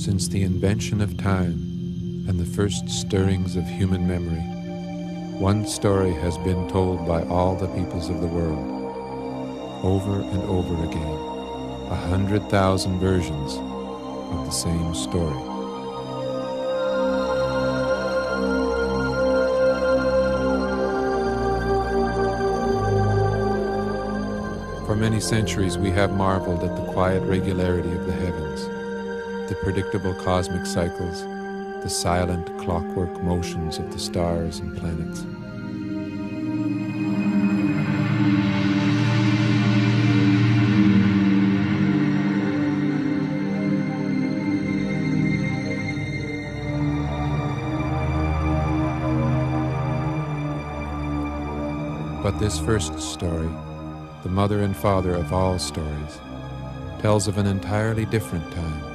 Since the invention of time and the first stirrings of human memory, one story has been told by all the peoples of the world, over and over again, 100,000 versions of the same story. For many centuries we have marveled at the quiet regularity of the heavens, the predictable cosmic cycles, the silent clockwork motions of the stars and planets. But this first story, the mother and father of all stories, tells of an entirely different time,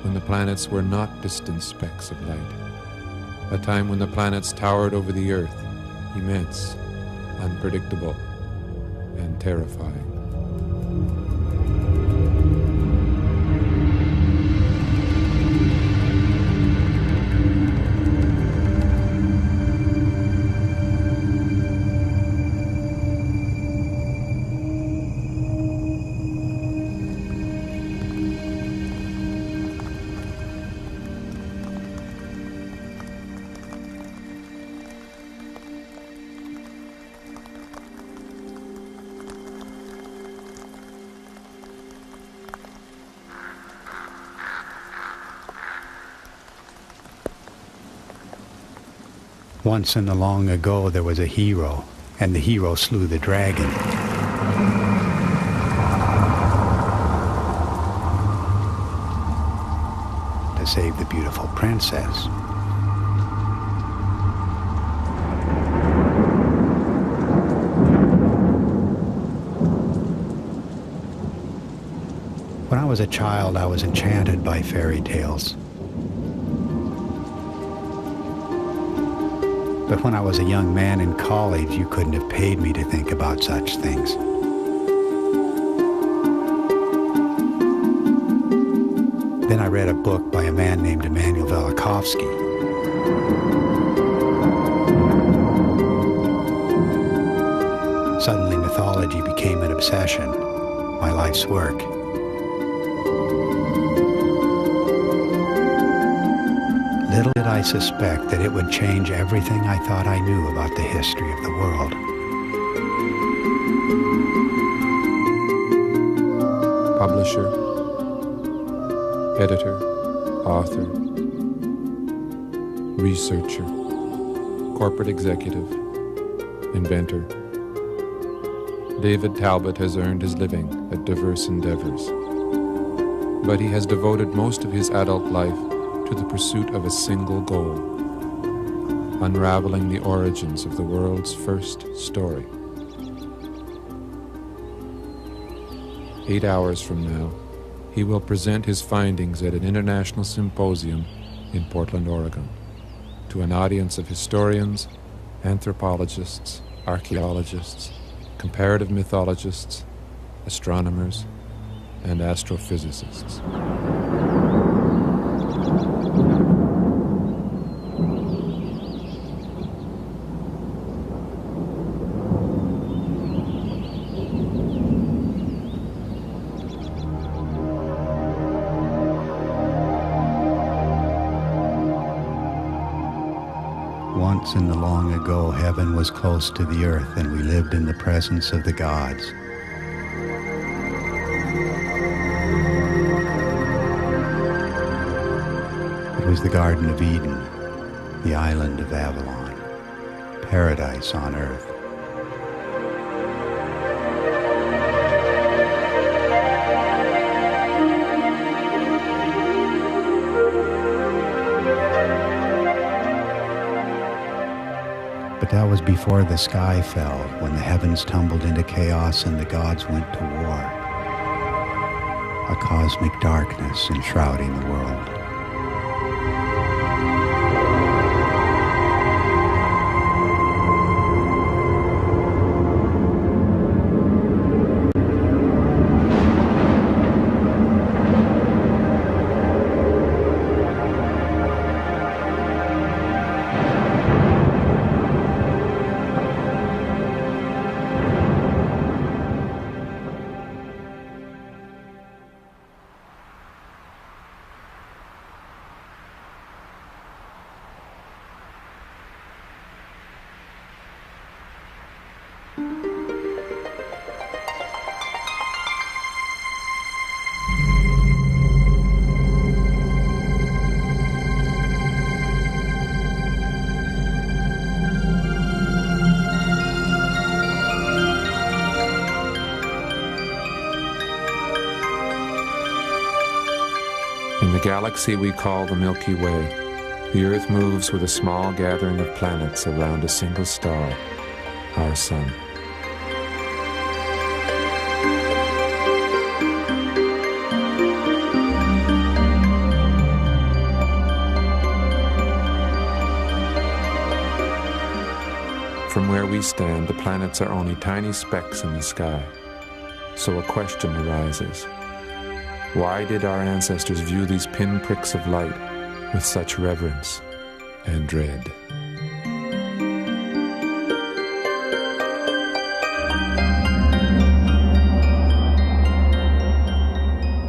when the planets were not distant specks of light, a time when the planets towered over the earth, immense, unpredictable, and terrifying. Once in the long ago there was a hero, and the hero slew the dragon. To save the beautiful princess. When I was a child, I was enchanted by fairy tales. But when I was a young man in college, you couldn't have paid me to think about such things. Then I read a book by a man named Emanuel Velikovsky. Suddenly mythology became an obsession, my life's work. Little did I suspect that it would change everything I thought I knew about the history of the world. Publisher, editor, author, researcher, corporate executive, inventor. David Talbot has earned his living at diverse endeavors, but he has devoted most of his adult life to the pursuit of a single goal, unraveling the origins of the world's first story. 8 hours from now, he will present his findings at an international symposium in Portland, Oregon, to an audience of historians, anthropologists, archaeologists, comparative mythologists, astronomers, and astrophysicists. Once in the long ago, heaven was close to the earth, and we lived in the presence of the gods. It was the Garden of Eden, the island of Avalon, paradise on earth. But that was before the sky fell, when the heavens tumbled into chaos and the gods went to war. A cosmic darkness enshrouding the world. In the galaxy we call the Milky Way, the Earth moves with a small gathering of planets around a single star, our Sun. From where we stand, the planets are only tiny specks in the sky. So a question arises. Why did our ancestors view these pinpricks of light with such reverence and dread?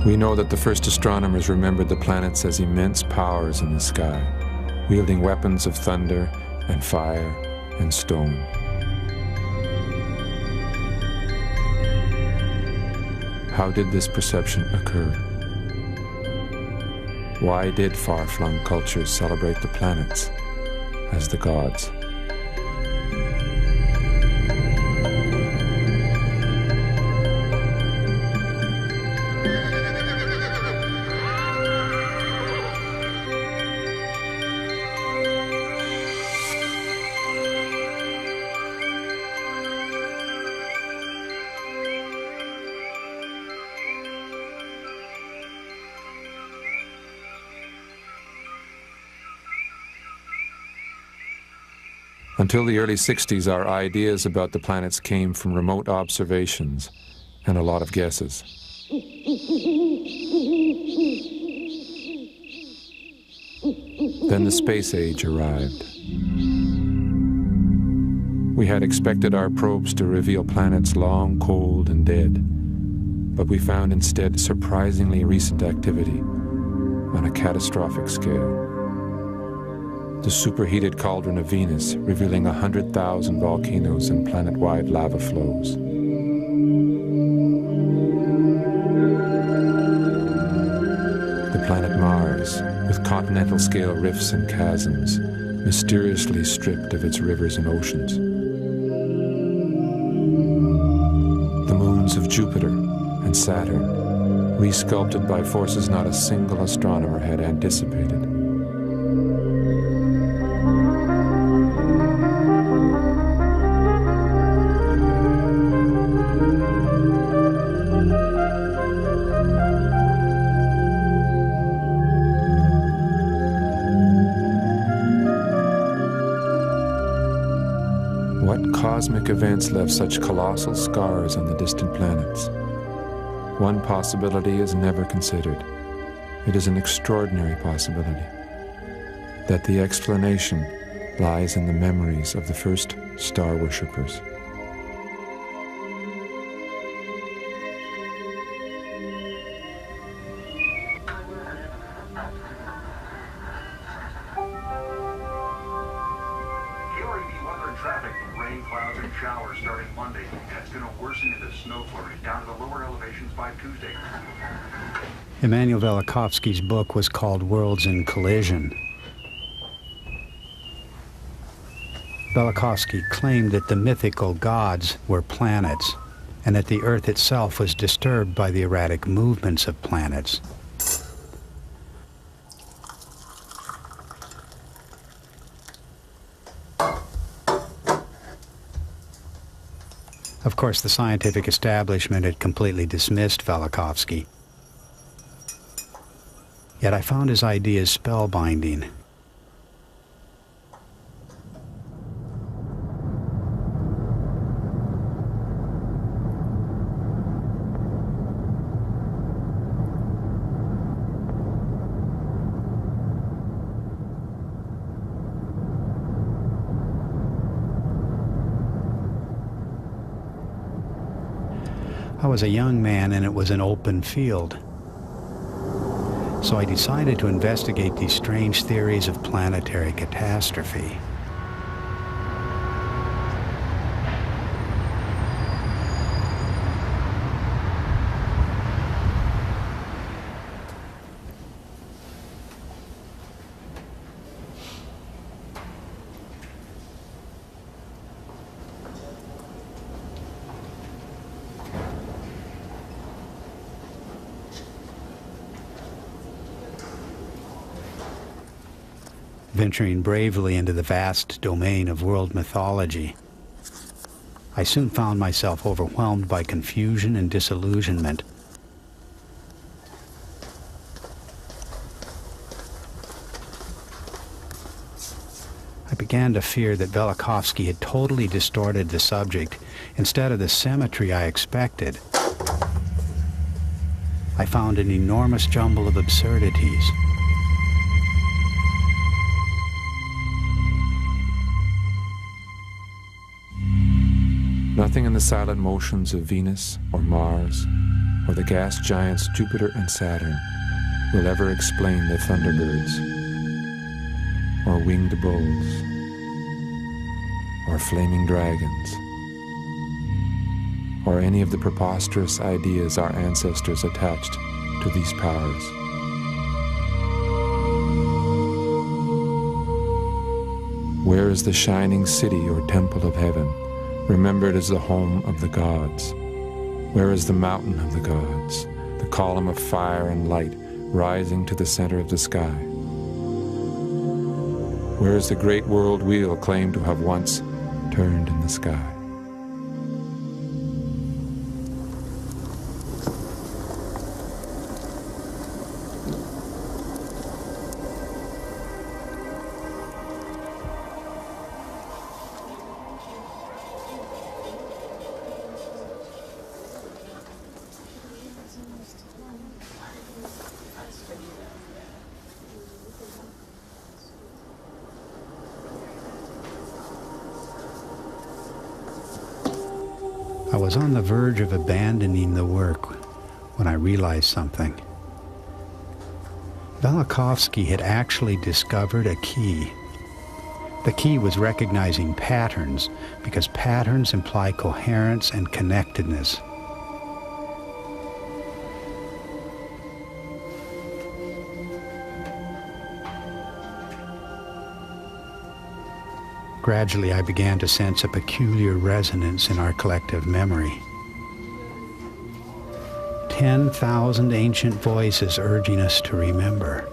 We know that the first astronomers remembered the planets as immense powers in the sky, wielding weapons of thunder and fire and stone. How did this perception occur? Why did far-flung cultures celebrate the planets as the gods? Until the early 60s, our ideas about the planets came from remote observations and a lot of guesses. Then the space age arrived. We had expected our probes to reveal planets long, cold, and dead, but we found instead surprisingly recent activity on a catastrophic scale. The superheated cauldron of Venus, revealing 100,000 volcanoes and planet-wide lava flows. The planet Mars, with continental-scale rifts and chasms, mysteriously stripped of its rivers and oceans. The moons of Jupiter and Saturn, resculpted by forces not a single astronomer had anticipated. What cosmic events left such colossal scars on the distant planets? One possibility is never considered. It is an extraordinary possibility. That the explanation lies in the memories of the first star worshippers. Traffic, rain, clouds, and showers starting Monday. That's going to worsen into snow flurries down to the lower elevations by Tuesday. Immanuel Velikovsky's book was called Worlds in Collision. Velikovsky claimed that the mythical gods were planets, and that the Earth itself was disturbed by the erratic movements of planets. Of course, the scientific establishment had completely dismissed Velikovsky. Yet I found his ideas spellbinding. I was a young man and it was an open field. So I decided to investigate these strange theories of planetary catastrophe. venturing bravely into the vast domain of world mythology. I soon found myself overwhelmed by confusion and disillusionment. I began to fear that Velikovsky had totally distorted the subject instead of the symmetry I expected. I found an enormous jumble of absurdities. Nothing in the silent motions of Venus or Mars or the gas giants Jupiter and Saturn will ever explain the thunderbirds or winged bulls or flaming dragons or any of the preposterous ideas our ancestors attached to these powers. Where is the shining city or temple of heaven, remembered as the home of the gods? Where is the mountain of the gods, the column of fire and light rising to the center of the sky? Where is the great world wheel claimed to have once turned in the sky? I was on the verge of abandoning the work when I realized something. Velikovsky had actually discovered a key. The key was recognizing patterns, because patterns imply coherence and connectedness. Gradually, I began to sense a peculiar resonance in our collective memory. 10,000 ancient voices urging us to remember.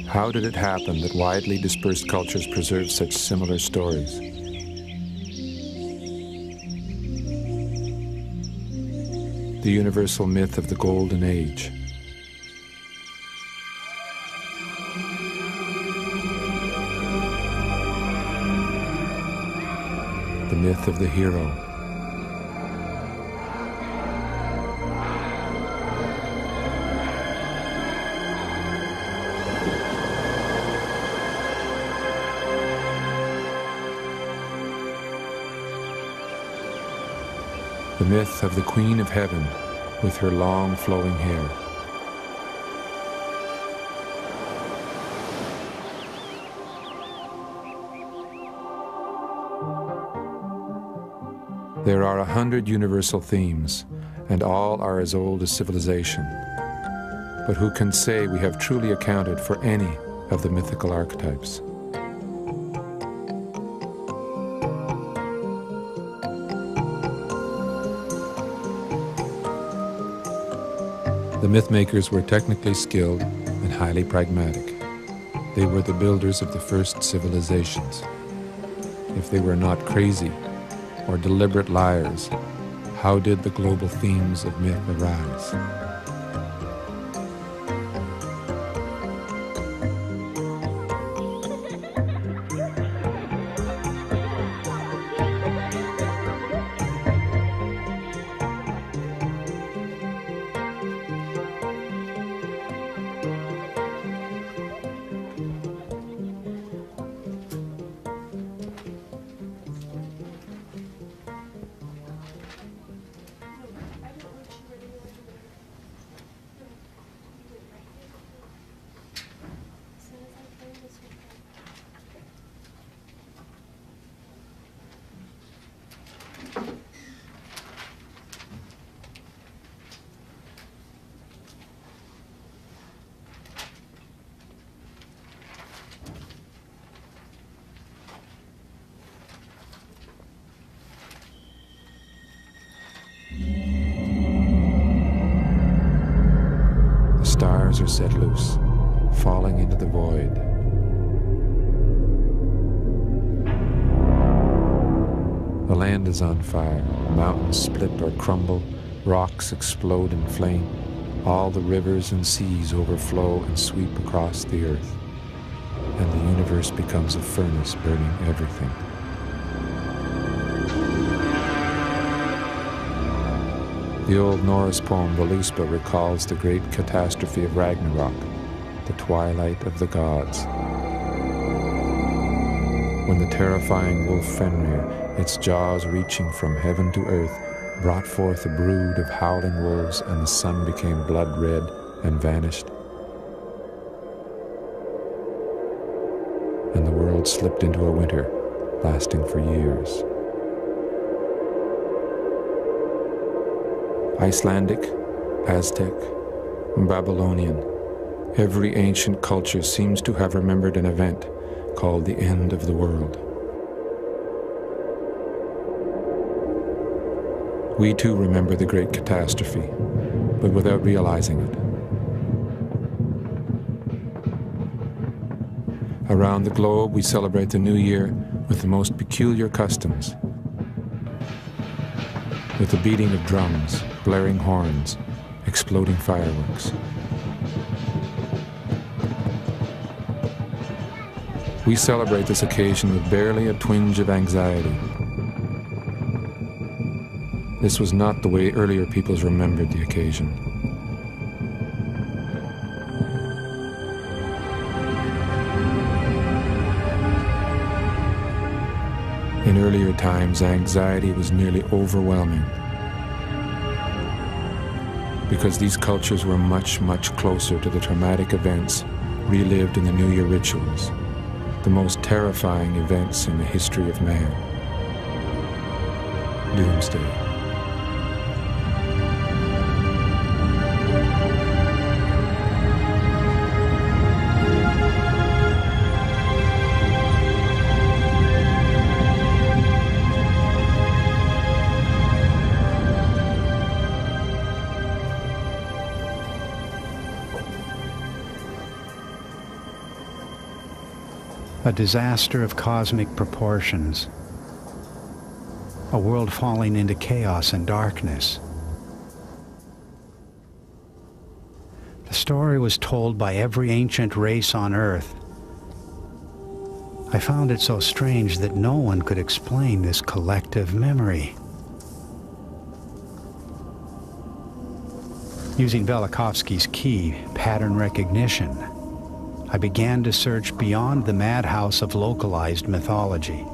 How did it happen that widely dispersed cultures preserve such similar stories? The universal myth of the Golden Age. The myth of the hero. The myth of the Queen of Heaven with her long flowing hair. There are 100 universal themes, and all are as old as civilization. But who can say we have truly accounted for any of the mythical archetypes? The mythmakers were technically skilled and highly pragmatic. They were the builders of the first civilizations. If they were not crazy or deliberate liars, how did the global themes of myth arise? stars are set loose, falling into the void. The land is on fire, mountains split or crumble, rocks explode in flame, all the rivers and seas overflow and sweep across the earth, and the universe becomes a furnace burning everything. The old Norse poem Völuspá recalls the great catastrophe of Ragnarok, the twilight of the gods. When the terrifying wolf Fenrir, its jaws reaching from heaven to earth, brought forth a brood of howling wolves, and the sun became blood red and vanished, and the world slipped into a winter lasting for years. Icelandic, Aztec, Babylonian, every ancient culture seems to have remembered an event called the end of the world. We too remember the great catastrophe, but without realizing it. Around the globe, we celebrate the new year with the most peculiar customs, with the beating of drums, blaring horns, exploding fireworks. We celebrate this occasion with barely a twinge of anxiety. This was not the way earlier peoples remembered the occasion. In earlier times, anxiety was nearly overwhelming, because these cultures were much, much closer to the traumatic events relived in the New Year rituals, the most terrifying events in the history of man. Doomsday. A disaster of cosmic proportions, a world falling into chaos and darkness. The story was told by every ancient race on Earth. I found it so strange that no one could explain this collective memory. Using Velikovsky's key, pattern recognition, I began to search beyond the madhouse of localized mythology.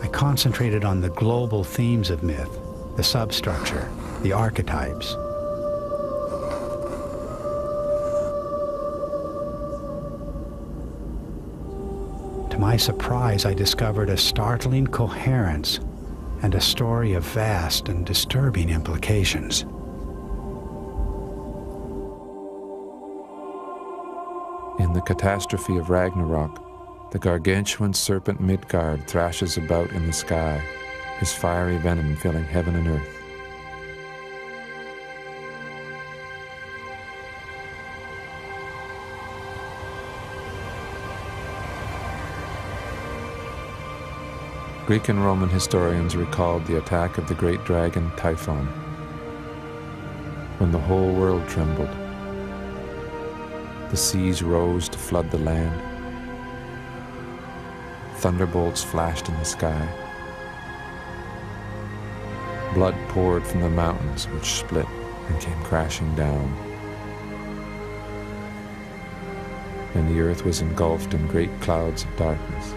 I concentrated on the global themes of myth, the substructure, the archetypes. To my surprise, I discovered a startling coherence and a story of vast and disturbing implications. In the catastrophe of Ragnarok, the gargantuan serpent Midgard thrashes about in the sky, his fiery venom filling heaven and earth. Greek and Roman historians recalled the attack of the great dragon Typhon, when the whole world trembled. The seas rose to flood the land. Thunderbolts flashed in the sky. Blood poured from the mountains, which split and came crashing down. And the earth was engulfed in great clouds of darkness.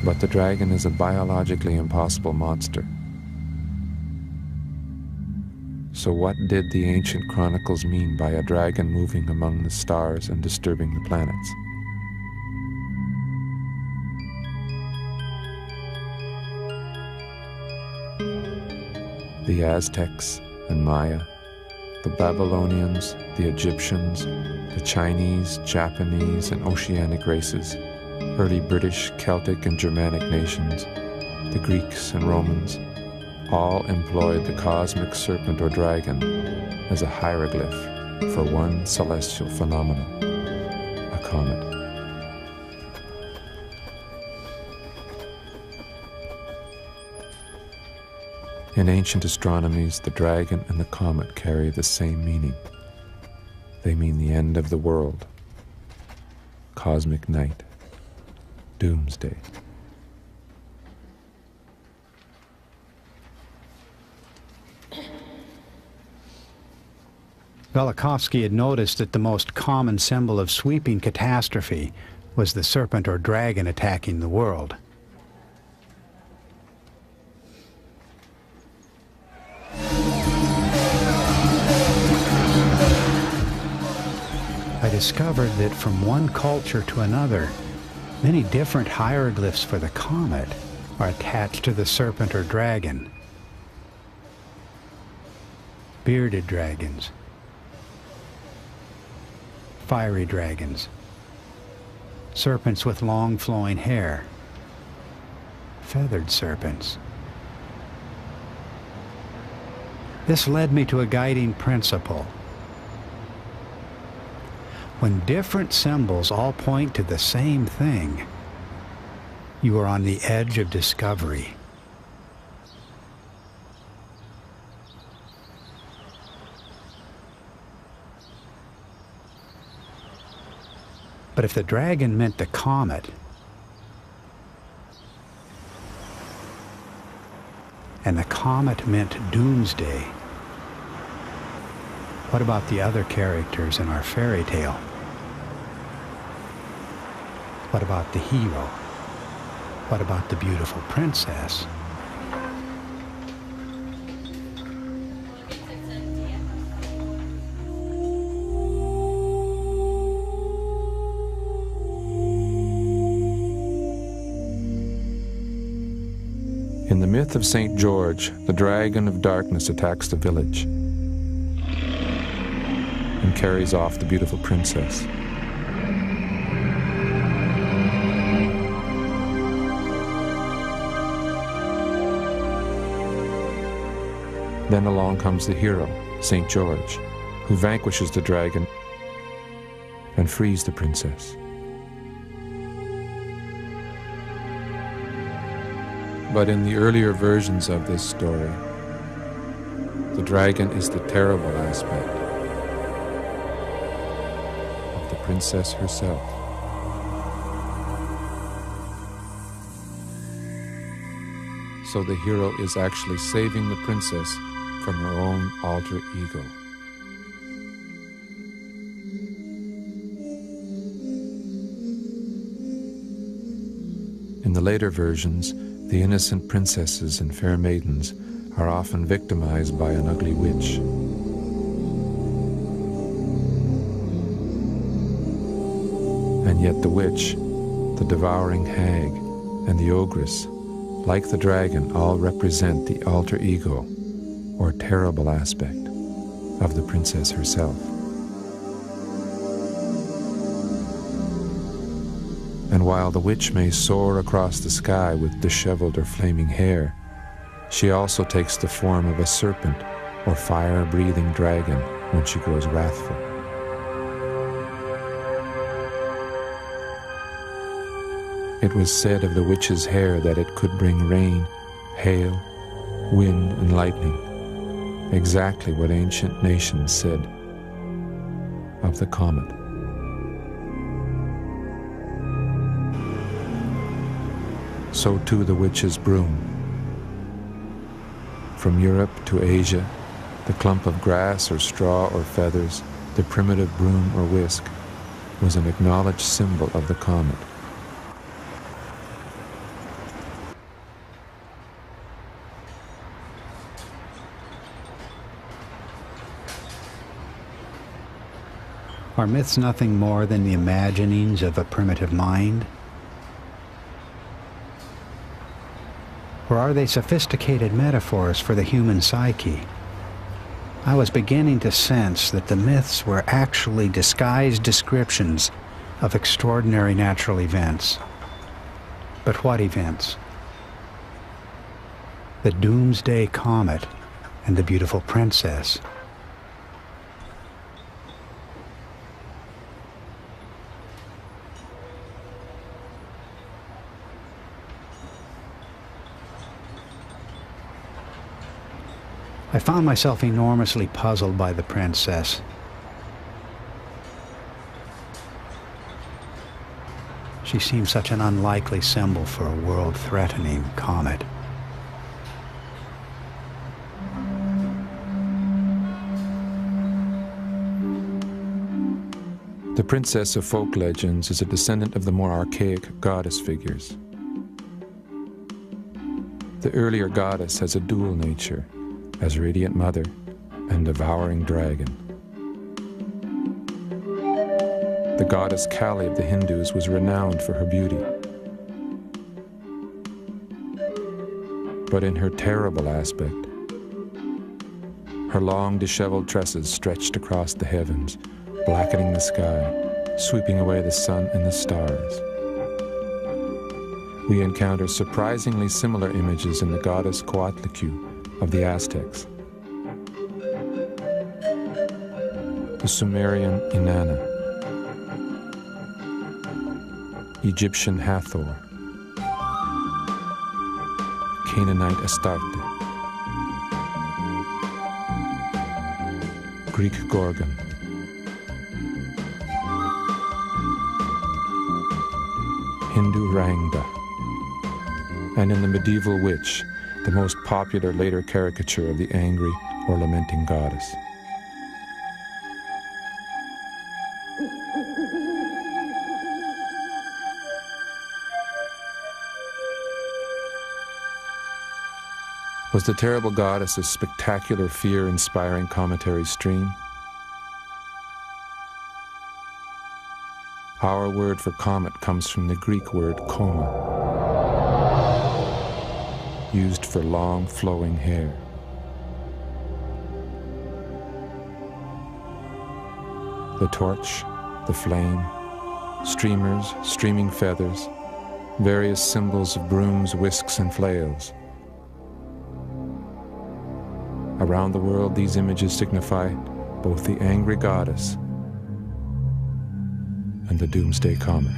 But the dragon is a biologically impossible monster. So what did the ancient chronicles mean by a dragon moving among the stars and disturbing the planets? the Aztecs and Maya, the Babylonians, the Egyptians, the Chinese, Japanese, and Oceanic races, early British, Celtic, and Germanic nations, the Greeks and Romans, all employed the cosmic serpent or dragon as a hieroglyph for one celestial phenomenon, a comet. In ancient astronomies, the dragon and the comet carry the same meaning. They mean the end of the world, cosmic night, doomsday. Velikovsky had noticed that the most common symbol of sweeping catastrophe was the serpent or dragon attacking the world. I discovered that from one culture to another, many different hieroglyphs for the comet are attached to the serpent or dragon. Bearded dragons, fiery dragons, serpents with long flowing hair, feathered serpents. This led me to a guiding principle. When different symbols all point to the same thing, you are on the edge of discovery. But if the dragon meant the comet, and the comet meant doomsday, what about the other characters in our fairy tale? What about the hero? What about the beautiful princess? In the myth of St. George, the dragon of darkness attacks the village and carries off the beautiful princess. Then along comes the hero, St. George, who vanquishes the dragon and frees the princess. But in the earlier versions of this story, the dragon is the terrible aspect of the princess herself. So the hero is actually saving the princess from her own alter ego. In the later versions, the innocent princesses and fair maidens are often victimized by an ugly witch. And yet the witch, the devouring hag, and the ogress, like the dragon, all represent the alter ego, or terrible aspect, of the princess herself. And while the witch may soar across the sky with disheveled or flaming hair, she also takes the form of a serpent or fire-breathing dragon when she grows wrathful. It was said of the witch's hair that it could bring rain, hail, wind, and lightning, exactly what ancient nations said of the comet. So too the witch's broom. From Europe to Asia, the clump of grass or straw or feathers, the primitive broom or whisk, was an acknowledged symbol of the comet. Are myths nothing more than the imaginings of a primitive mind? Or are they sophisticated metaphors for the human psyche? I was beginning to sense that the myths were actually disguised descriptions of extraordinary natural events. But what events? The doomsday comet and the beautiful princess. I found myself enormously puzzled by the princess. She seemed such an unlikely symbol for a world-threatening comet. The princess of folk legends is a descendant of the more archaic goddess figures. The earlier goddess has a dual nature, as radiant mother and devouring dragon. The goddess Kali of the Hindus was renowned for her beauty. But in her terrible aspect, her long disheveled tresses stretched across the heavens, blackening the sky, sweeping away the sun and the stars. We encounter surprisingly similar images in the goddess Coatlicue of the Aztecs, the Sumerian Inanna, Egyptian Hathor, Canaanite Astarte, Greek Gorgon, Hindu Rangda, and in the medieval witch, the most popular later caricature of the angry or lamenting goddess. Was the terrible goddess a spectacular, fear-inspiring cometary stream? Our word for comet comes from the Greek word coma, used for long, flowing hair. The torch, the flame, streamers, streaming feathers, various symbols of brooms, whisks, and flails. Around the world, these images signify both the angry goddess and the doomsday comet.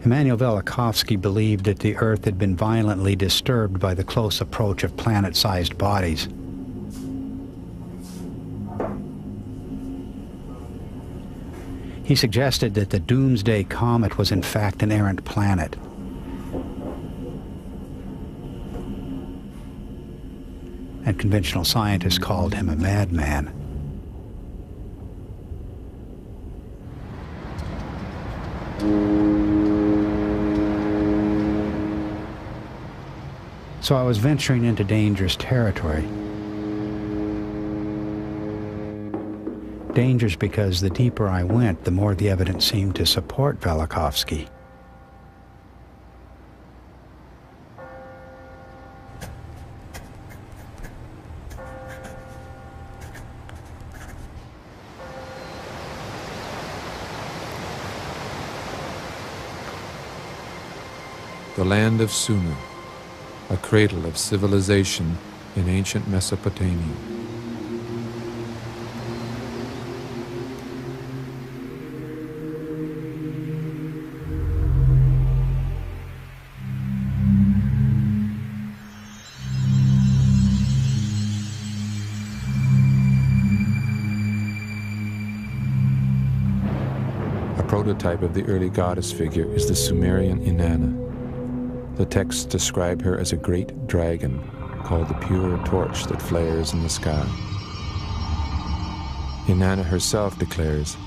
Immanuel Velikovsky believed that the Earth had been violently disturbed by the close approach of planet-sized bodies. He suggested that the doomsday comet was in fact an errant planet. And conventional scientists called him a madman. So I was venturing into dangerous territory. Dangerous because the deeper I went, the more the evidence seemed to support Velikovsky. The land of Sumer, a cradle of civilization in ancient Mesopotamia. prototype of the early goddess figure is the Sumerian Inanna. The texts describe her as a great dragon called the pure torch that flares in the sky. Inanna herself declares,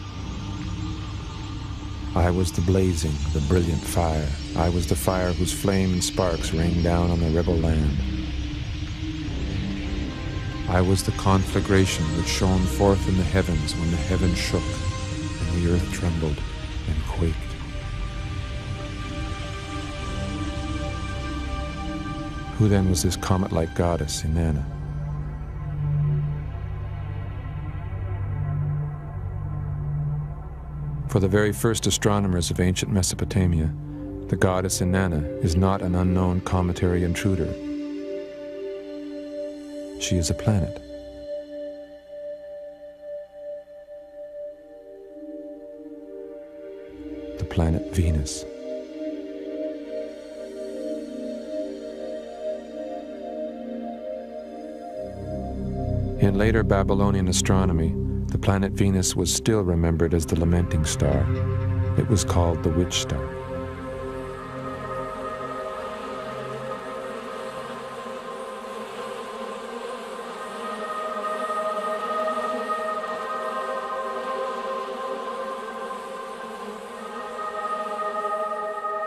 "I was the blazing, the brilliant fire. I was the fire whose flame and sparks rained down on the rebel land. I was the conflagration which shone forth in the heavens when the heavens shook and the earth trembled and quaked." Who then was this comet-like goddess, Inanna? For the very first astronomers of ancient Mesopotamia, the goddess Inanna is not an unknown cometary intruder. She is a planet. The planet Venus. In later Babylonian astronomy, the planet Venus was still remembered as the lamenting star. It was called the witch star.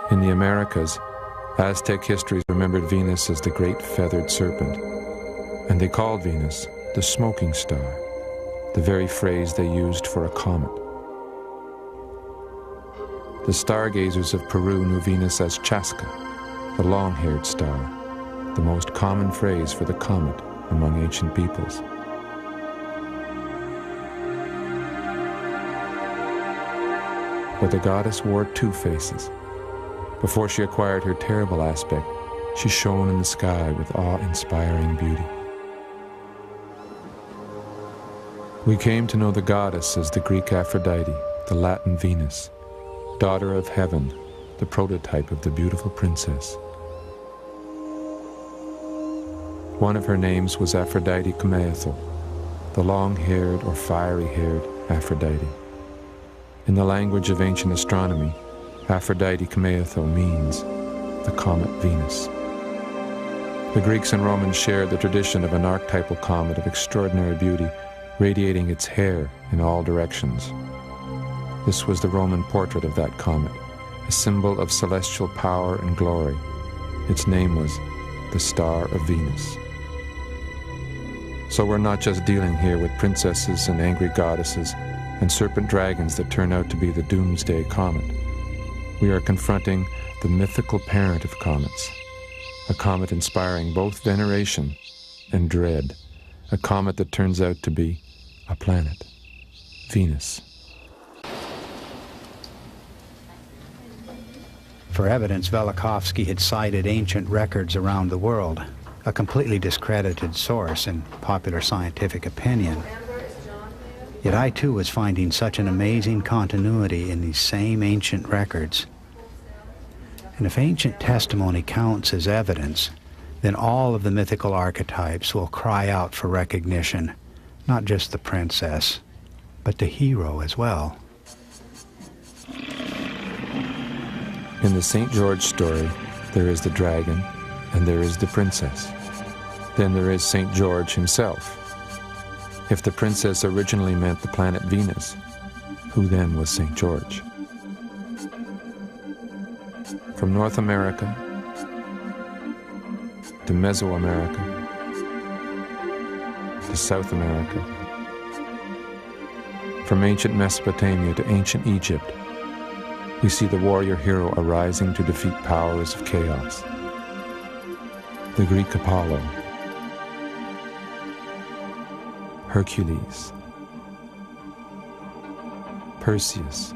In the Americas, Aztec history remembered Venus as the great feathered serpent, and they called Venus the smoking star, the very phrase they used for a comet. The stargazers of Peru knew Venus as Chasca, the long-haired star, the most common phrase for the comet among ancient peoples. But the goddess wore two faces. Before she acquired her terrible aspect, she shone in the sky with awe-inspiring beauty. We came to know the goddess as the Greek Aphrodite, the Latin Venus, daughter of heaven, the prototype of the beautiful princess. One of her names was Aphrodite Kumeathel, the long-haired or fiery-haired Aphrodite. In the language of ancient astronomy, Aphrodite Kumeathel means the comet Venus. The Greeks and Romans shared the tradition of an archetypal comet of extraordinary beauty, radiating its hair in all directions. This was the Roman portrait of that comet, a symbol of celestial power and glory. Its name was the Star of Venus. So we're not just dealing here with princesses and angry goddesses and serpent dragons that turn out to be the doomsday comet. We are confronting the mythical parent of comets, a comet inspiring both veneration and dread, a comet that turns out to be a planet, Venus. For evidence, Velikovsky had cited ancient records around the world, a completely discredited source in popular scientific opinion. Yet I too was finding such an amazing continuity in these same ancient records. And if ancient testimony counts as evidence, then all of the mythical archetypes will cry out for recognition, not just the princess, but the hero as well. In the St. George story, there is the dragon and there is the princess. Then there is St. George himself. If the princess originally meant the planet Venus, who then was St. George? From North America to Mesoamerica to South America, from ancient Mesopotamia to ancient Egypt, we see the warrior hero arising to defeat powers of chaos. The Greek Apollo, Hercules, Perseus,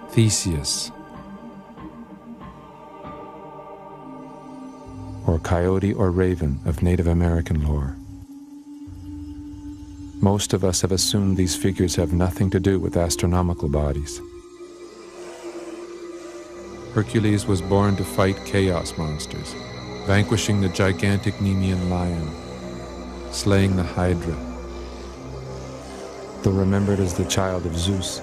Theseus, or coyote or raven of Native American lore. Most of us have assumed these figures have nothing to do with astronomical bodies. Hercules was born to fight chaos monsters, vanquishing the gigantic Nemean lion, slaying the Hydra, Though remembered as the child of Zeus,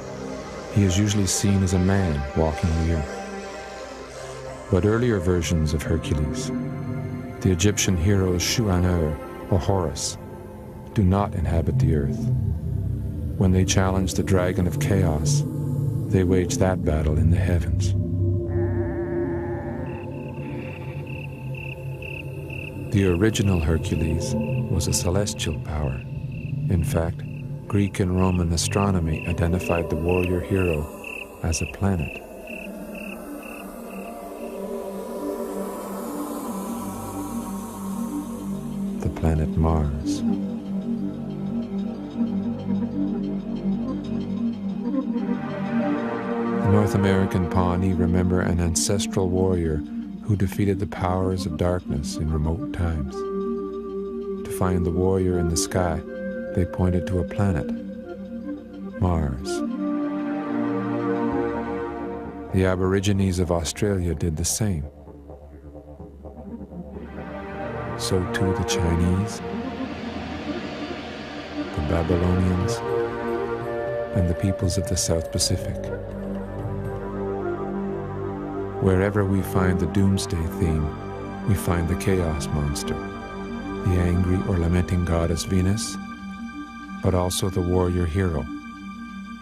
he is usually seen as a man walking the earth. But earlier versions of Hercules, the Egyptian heroes Shu-Anur or Horus, do not inhabit the earth. When they challenge the dragon of chaos, they wage that battle in the heavens. The original Hercules was a celestial power. In fact, Greek and Roman astronomy identified the warrior hero as a planet. The planet Mars. The North American Pawnee remember an ancestral warrior who defeated the powers of darkness in remote times. To find the warrior in the sky, they pointed to a planet, Mars. The Aborigines of Australia did the same. So too the Chinese, the Babylonians, and the peoples of the South Pacific. Wherever we find the doomsday theme, we find the chaos monster, the angry or lamenting goddess Venus, but also the warrior hero,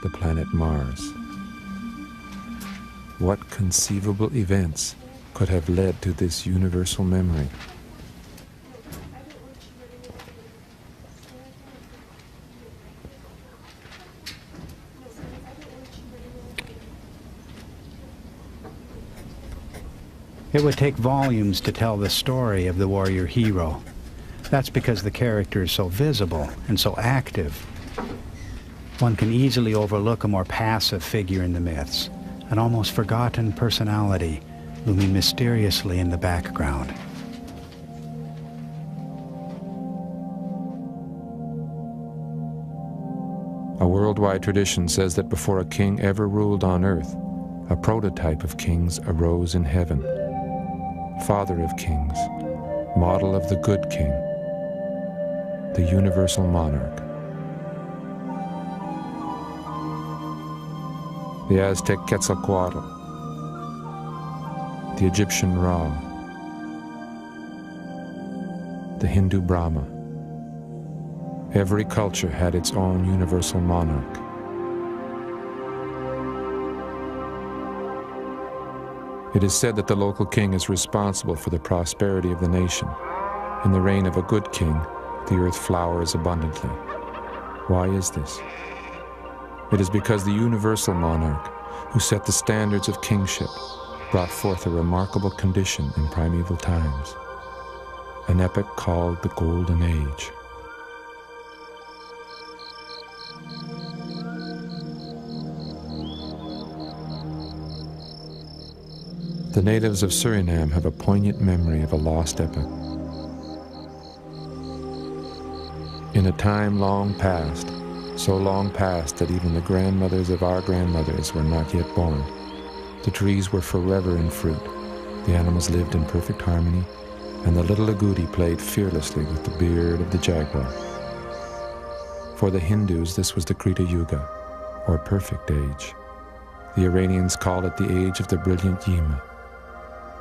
the planet Mars. What conceivable events could have led to this universal memory? It would take volumes to tell the story of the warrior hero. That's because the character is so visible and so active. One can easily overlook a more passive figure in the myths, an almost forgotten personality looming mysteriously in the background. A worldwide tradition says that before a king ever ruled on earth, a prototype of kings arose in heaven. Father of kings, model of the good king, the universal monarch. The Aztec Quetzalcoatl, the Egyptian Ra, the Hindu Brahma. Every culture had its own universal monarch. It is said that the local king is responsible for the prosperity of the nation. In the reign of a good king, the earth flowers abundantly. Why is this? It is because the universal monarch, who set the standards of kingship, brought forth a remarkable condition in primeval times, an epoch called the Golden Age. The natives of Suriname have a poignant memory of a lost epoch. In a time long past, so long past that even the grandmothers of our grandmothers were not yet born, the trees were forever in fruit, the animals lived in perfect harmony, and the little agouti played fearlessly with the beard of the jaguar. For the Hindus, this was the Krita Yuga, or perfect age. The Iranians call it the age of the brilliant Yima.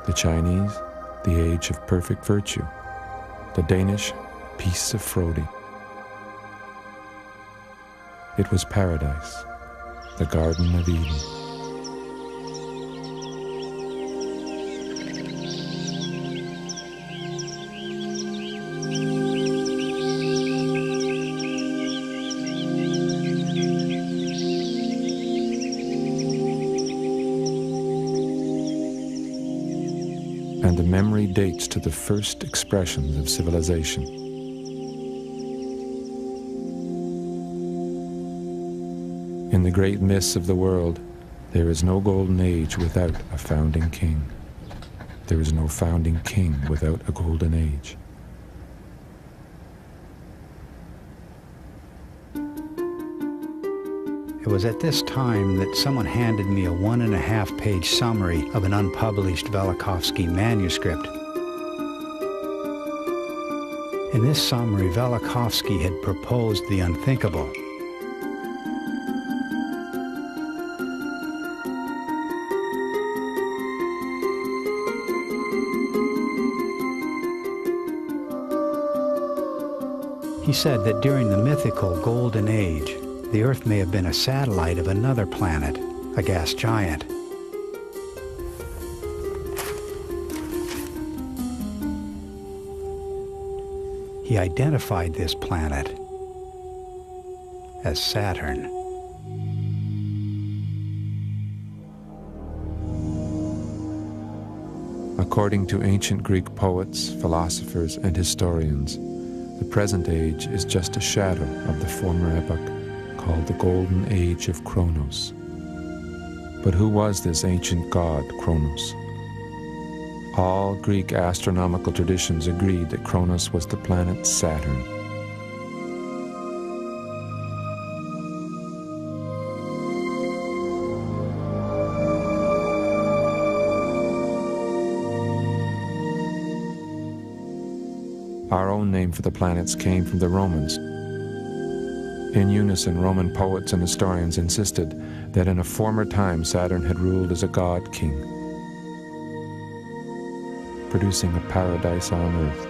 The Chinese, the age of perfect virtue. The Danish, peace of Frodi. It was paradise, the Garden of Eden. And the memory dates to the first expressions of civilization. In the great myths of the world, there is no golden age without a founding king. There is no founding king without a golden age. It was at this time that someone handed me a 1.5-page summary of an unpublished Velikovsky manuscript. In this summary, Velikovsky had proposed the unthinkable. He said that during the mythical Golden Age, the Earth may have been a satellite of another planet, a gas giant. He identified this planet as Saturn. According to ancient Greek poets, philosophers, and historians, the present age is just a shadow of the former epoch called the Golden Age of Kronos. But who was this ancient god, Kronos? All Greek astronomical traditions agreed that Kronos was the planet Saturn. Our own name for the planets came from the Romans. In unison, Roman poets and historians insisted that in a former time Saturn had ruled as a god-king, producing a paradise on Earth.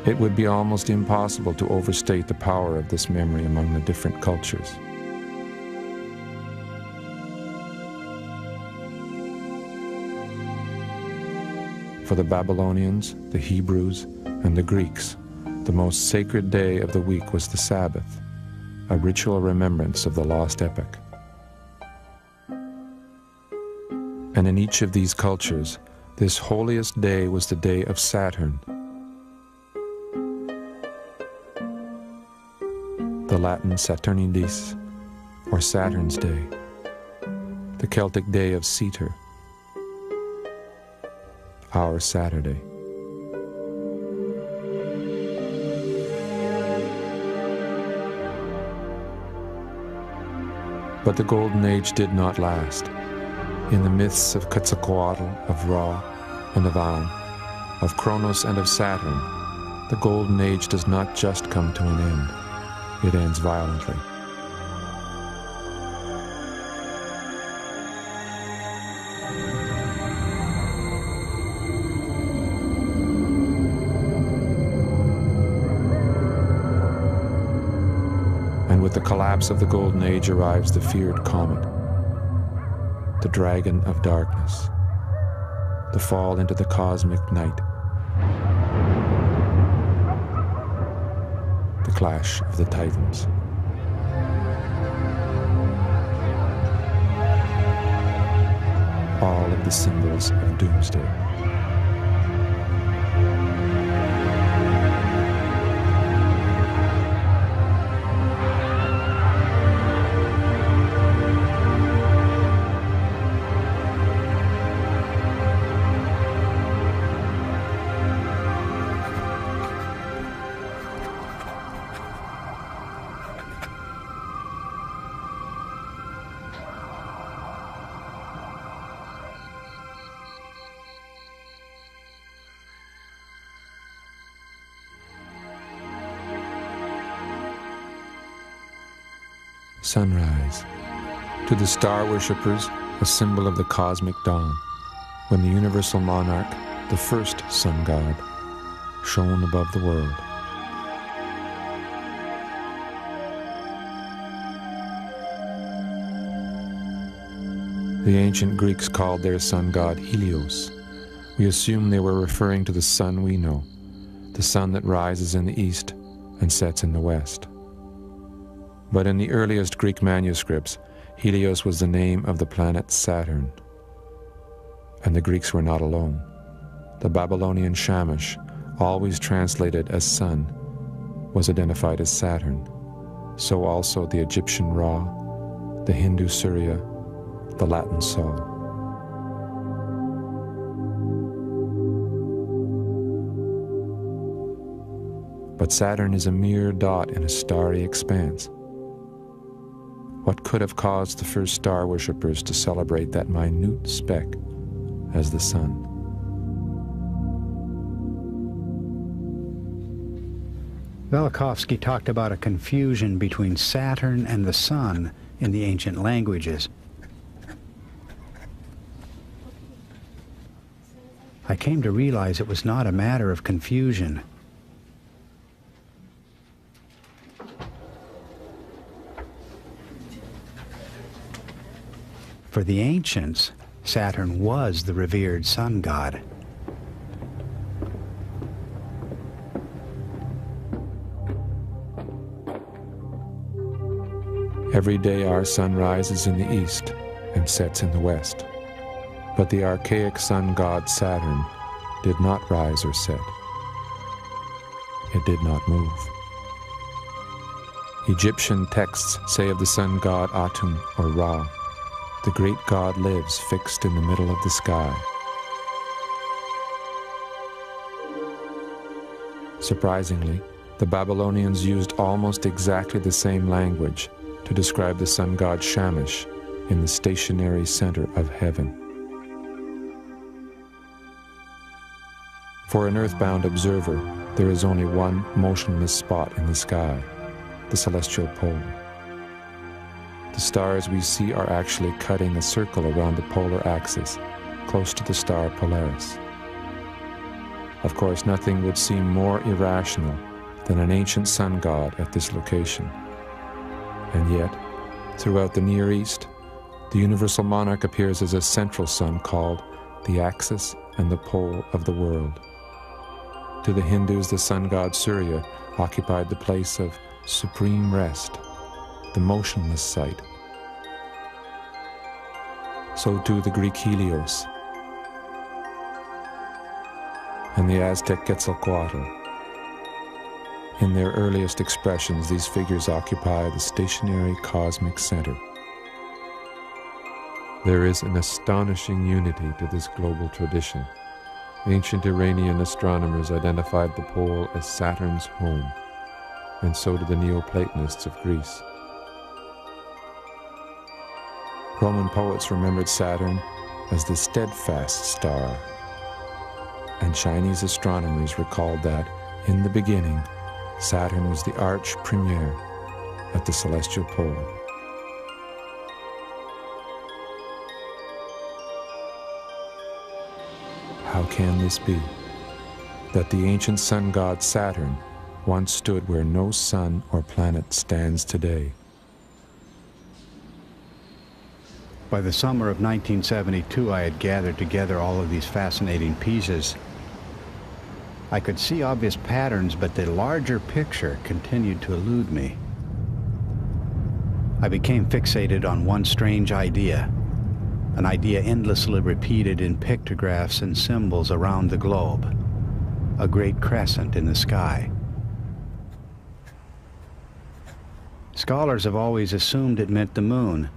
It would be almost impossible to overstate the power of this memory among the different cultures. For the Babylonians, the Hebrews, and the Greeks, the most sacred day of the week was the Sabbath, a ritual remembrance of the lost epoch. And in each of these cultures, this holiest day was the day of Saturn, the Latin Saturnidis, or Saturn's Day, the Celtic day of Ceter, our Saturday. But the Golden Age did not last. In the myths of Quetzalcoatl, of Ra, and of An, of Kronos and of Saturn, the Golden Age does not just come to an end. It ends violently. And with the collapse of the Golden Age arrives the feared comet, the dragon of darkness, the fall into the cosmic night, the clash of the titans. All of the symbols of doomsday. Sunrise. To the star worshippers, a symbol of the cosmic dawn, when the universal monarch, the first sun god, shone above the world. The ancient Greeks called their sun god Helios. We assume they were referring to the sun we know, the sun that rises in the east and sets in the west. But in the earliest Greek manuscripts, Helios was the name of the planet Saturn. And the Greeks were not alone. The Babylonian Shamash, always translated as sun, was identified as Saturn. So also the Egyptian Ra, the Hindu Surya, the Latin Sol. But Saturn is a mere dot in a starry expanse. What could have caused the first star worshippers to celebrate that minute speck as the sun? Velikovsky talked about a confusion between Saturn and the sun in the ancient languages. I came to realize it was not a matter of confusion. For the ancients, Saturn was the revered sun god. Every day our sun rises in the east and sets in the west. But the archaic sun god Saturn did not rise or set. It did not move. Egyptian texts say of the sun god Atum or Ra, the great god lives fixed in the middle of the sky. Surprisingly, the Babylonians used almost exactly the same language to describe the sun god Shamash in the stationary center of heaven. For an earthbound observer, there is only one motionless spot in the sky, the celestial pole. The stars we see are actually cutting a circle around the polar axis, close to the star Polaris. Of course, nothing would seem more irrational than an ancient sun god at this location. And yet, throughout the Near East, the universal monarch appears as a central sun called the axis and the pole of the world. To the Hindus, the sun god Surya occupied the place of supreme rest, the motionless site. So too the Greek Helios and the Aztec Quetzalcoatl. In their earliest expressions, these figures occupy the stationary cosmic center. There is an astonishing unity to this global tradition. Ancient Iranian astronomers identified the pole as Saturn's home, and so did the Neoplatonists of Greece. Roman poets remembered Saturn as the steadfast star, and Chinese astronomers recalled that, in the beginning, Saturn was the arch premier at the celestial pole. How can this be, that the ancient sun god Saturn once stood where no sun or planet stands today? By the summer of 1972, I had gathered together all of these fascinating pieces. I could see obvious patterns, but the larger picture continued to elude me. I became fixated on one strange idea, an idea endlessly repeated in pictographs and symbols around the globe, a great crescent in the sky. Scholars have always assumed it meant the moon,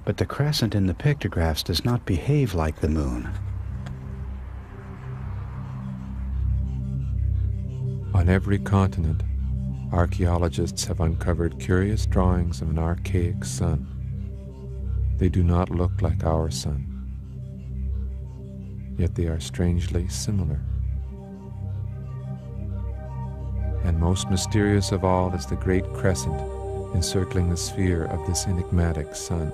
but the crescent in the pictographs does not behave like the moon. On every continent, archaeologists have uncovered curious drawings of an archaic sun. They do not look like our sun, yet they are strangely similar. And most mysterious of all is the great crescent encircling the sphere of this enigmatic sun.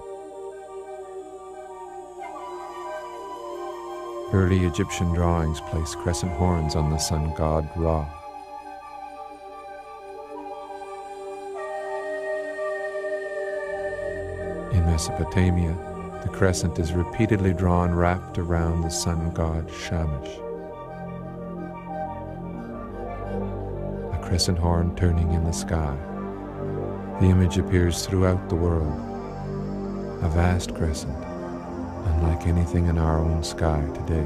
Early Egyptian drawings place crescent horns on the sun god Ra. In Mesopotamia, the crescent is repeatedly drawn wrapped around the sun god Shamash. A crescent horn turning in the sky. The image appears throughout the world. A vast crescent, unlike anything in our own sky today.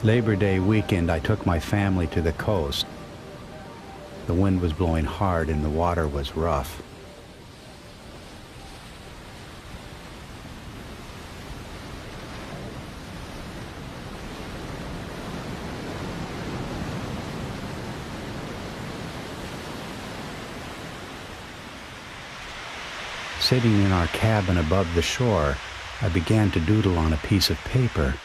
Labor Day weekend, I took my family to the coast. The wind was blowing hard and the water was rough. Sitting in our cabin above the shore, I began to doodle on a piece of paper.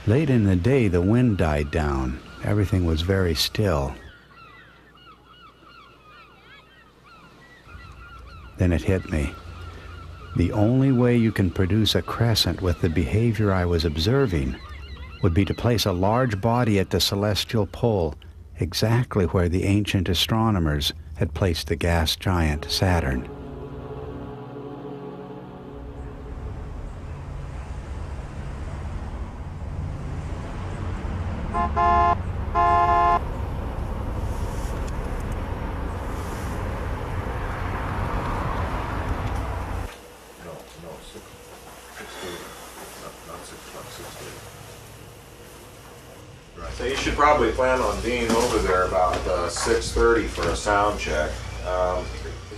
Late in the day, the wind died down. Everything was very still. Then it hit me. The only way you can produce a crescent with the behavior I was observing would be to place a large body at the celestial pole, exactly where the ancient astronomers had placed the gas giant Saturn. So you should probably plan on being over there about 6:30 for a sound check.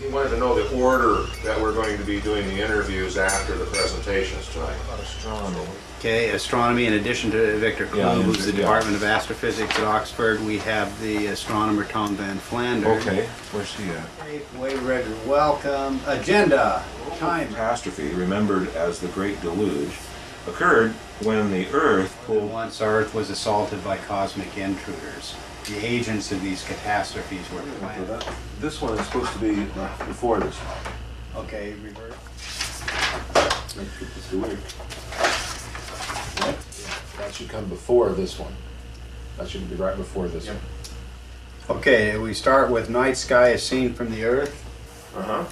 He wanted to know the order that we're going to be doing the interviews after the presentations tonight. Astronomy. Okay, astronomy, in addition to Victor Clune, who's the Department of Astrophysics at Oxford, we have the astronomer Tom Van Flanders. Okay, where's he at? Wave Redder, welcome. Agenda. Time. Catastrophe, remembered as the Great Deluge, occurred when the Earth pulled... Once Earth was assaulted by cosmic intruders. The agents of these catastrophes were planets. This one is supposed to be before this one. Okay, revert. It's weird. That should come before this one. That should be right before this one. Okay, we start with night sky as seen from the Earth. Uh-huh.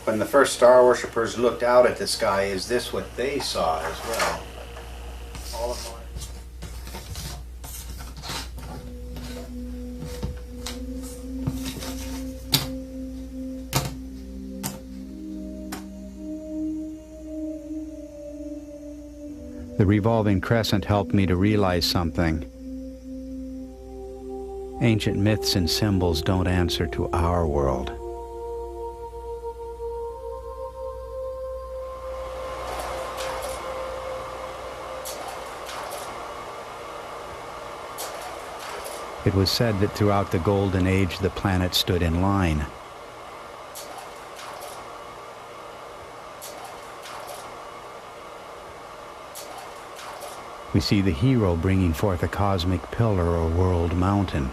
When the first star worshippers looked out at the sky, is this what they saw as well? All of mine. The revolving crescent helped me to realize something. Ancient myths and symbols don't answer to our world. It was said that throughout the Golden Age the planets stood in line. We see the hero bringing forth a cosmic pillar or world mountain.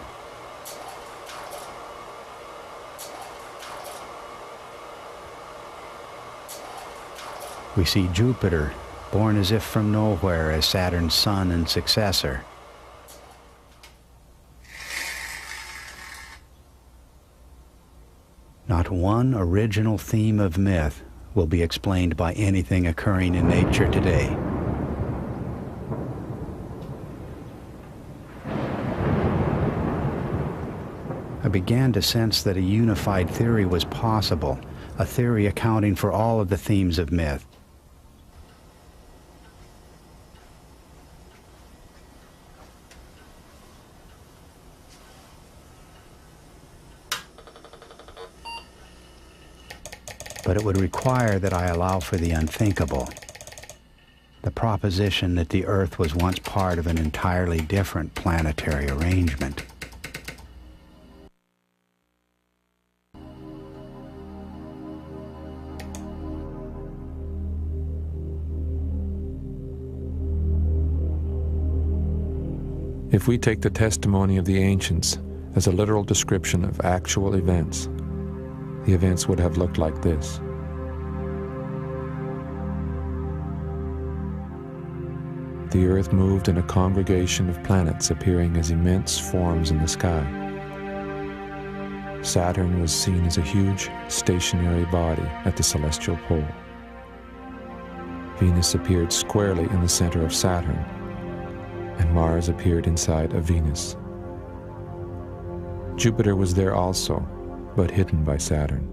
We see Jupiter, born as if from nowhere as Saturn's son and successor. Not one original theme of myth will be explained by anything occurring in nature today. I began to sense that a unified theory was possible, a theory accounting for all of the themes of myth. But it would require that I allow for the unthinkable, the proposition that the Earth was once part of an entirely different planetary arrangement. If we take the testimony of the ancients as a literal description of actual events, the events would have looked like this. The Earth moved in a congregation of planets appearing as immense forms in the sky. Saturn was seen as a huge, stationary body at the celestial pole. Venus appeared squarely in the center of Saturn, and Mars appeared inside of Venus. Jupiter was there also, but hidden by Saturn.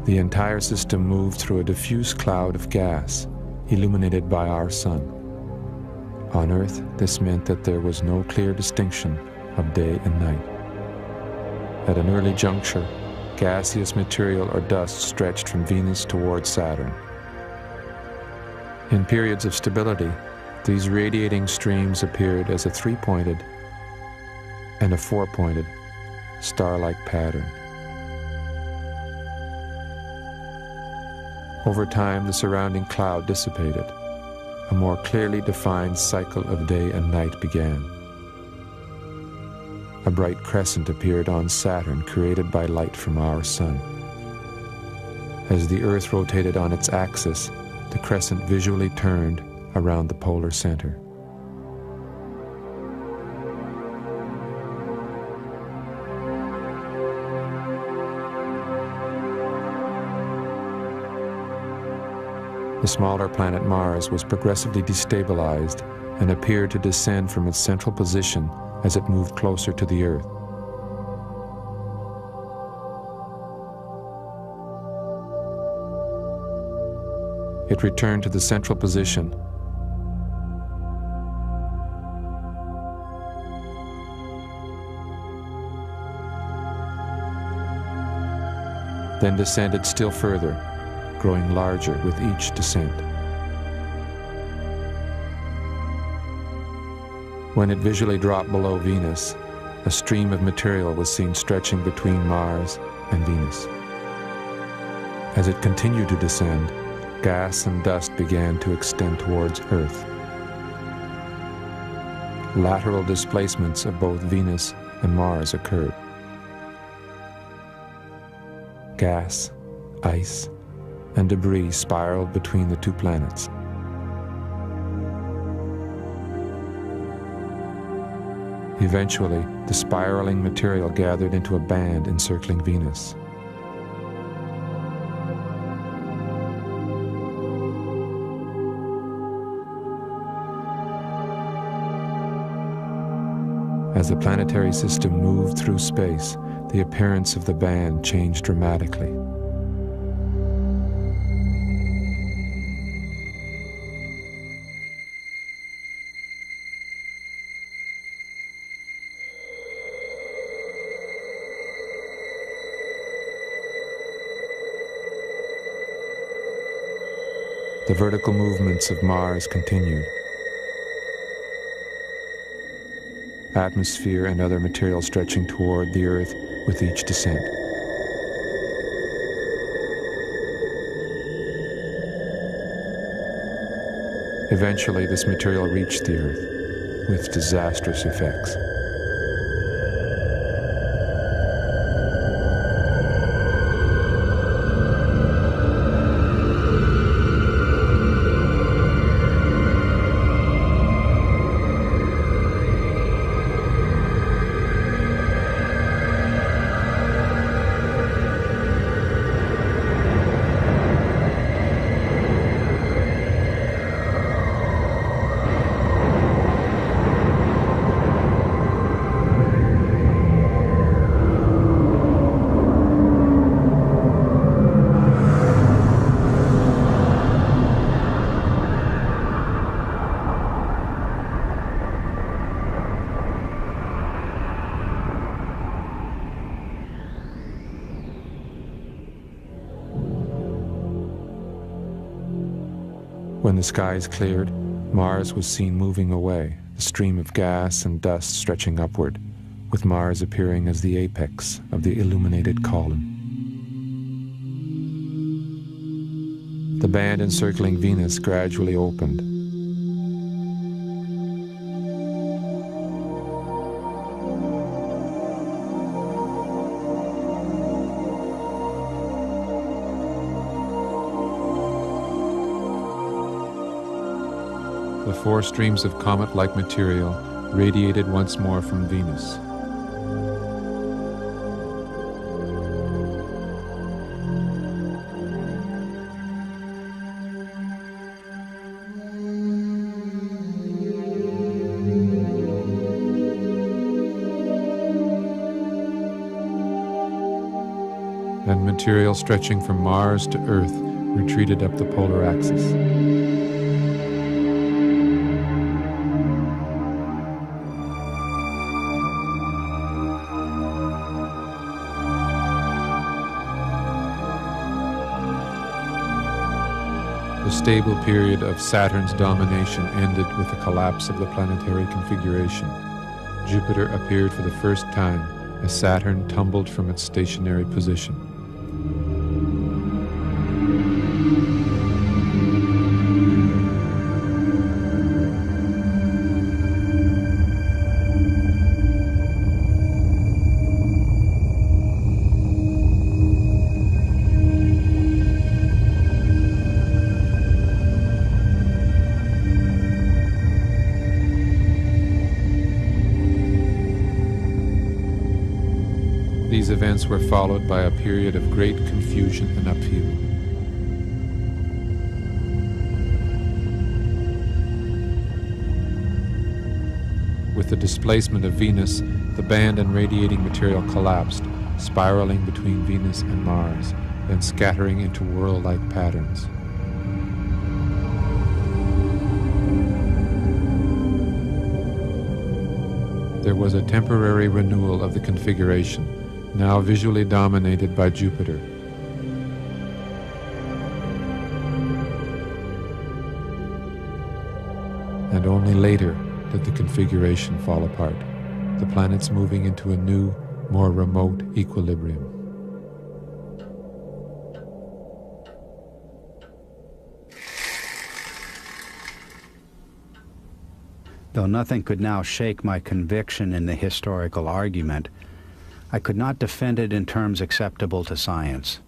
The entire system moved through a diffuse cloud of gas, illuminated by our sun. On Earth, this meant that there was no clear distinction of day and night. At an early juncture, gaseous material or dust stretched from Venus towards Saturn. In periods of stability, these radiating streams appeared as a three-pointed and a four-pointed star-like pattern. Over time, the surrounding cloud dissipated, a more clearly defined cycle of day and night began. A bright crescent appeared on Saturn, created by light from our sun. As the Earth rotated on its axis, the crescent visually turned around the polar center. The smaller planet Mars was progressively destabilized and appeared to descend from its central position as it moved closer to the Earth. It returned to the central position, then descended still further, growing larger with each descent. When it visually dropped below Venus, a stream of material was seen stretching between Mars and Venus. As it continued to descend, gas and dust began to extend towards Earth. Lateral displacements of both Venus and Mars occurred. Gas, ice, and debris spiraled between the two planets. Eventually, the spiraling material gathered into a band encircling Venus. As the planetary system moved through space, the appearance of the band changed dramatically. The vertical movements of Mars continued. Atmosphere and other material stretching toward the Earth with each descent. Eventually, this material reached the Earth with disastrous effects. When the skies cleared, Mars was seen moving away, a stream of gas and dust stretching upward, with Mars appearing as the apex of the illuminated column. The band encircling Venus gradually opened. The four streams of comet-like material radiated once more from Venus. And material stretching from Mars to Earth retreated up the polar axis. The stable period of Saturn's domination ended with the collapse of the planetary configuration. Jupiter appeared for the first time as Saturn tumbled from its stationary position. These events were followed by a period of great confusion and upheaval. With the displacement of Venus, the band and radiating material collapsed, spiraling between Venus and Mars, then scattering into whirl-like patterns. There was a temporary renewal of the configuration, now visually dominated by Jupiter. And only later did the configuration fall apart, the planets moving into a new, more remote equilibrium. Though nothing could now shake my conviction in the historical argument, I could not defend it in terms acceptable to science.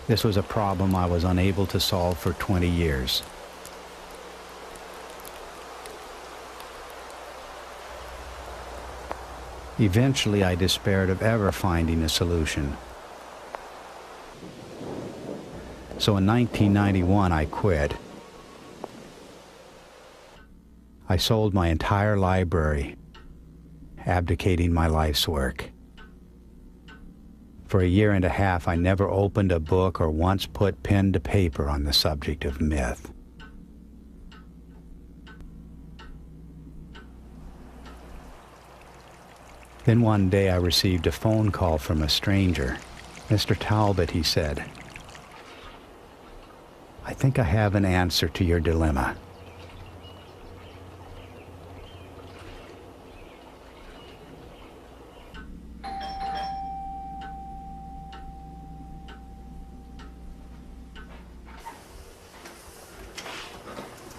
This was a problem I was unable to solve for 20 years. Eventually, I despaired of ever finding a solution. So in 1991, I quit. I sold my entire library, abdicating my life's work. For a year and a half, I never opened a book or once put pen to paper on the subject of myth. Then one day I received a phone call from a stranger. "Mr. Talbot," he said, "I think I have an answer to your dilemma."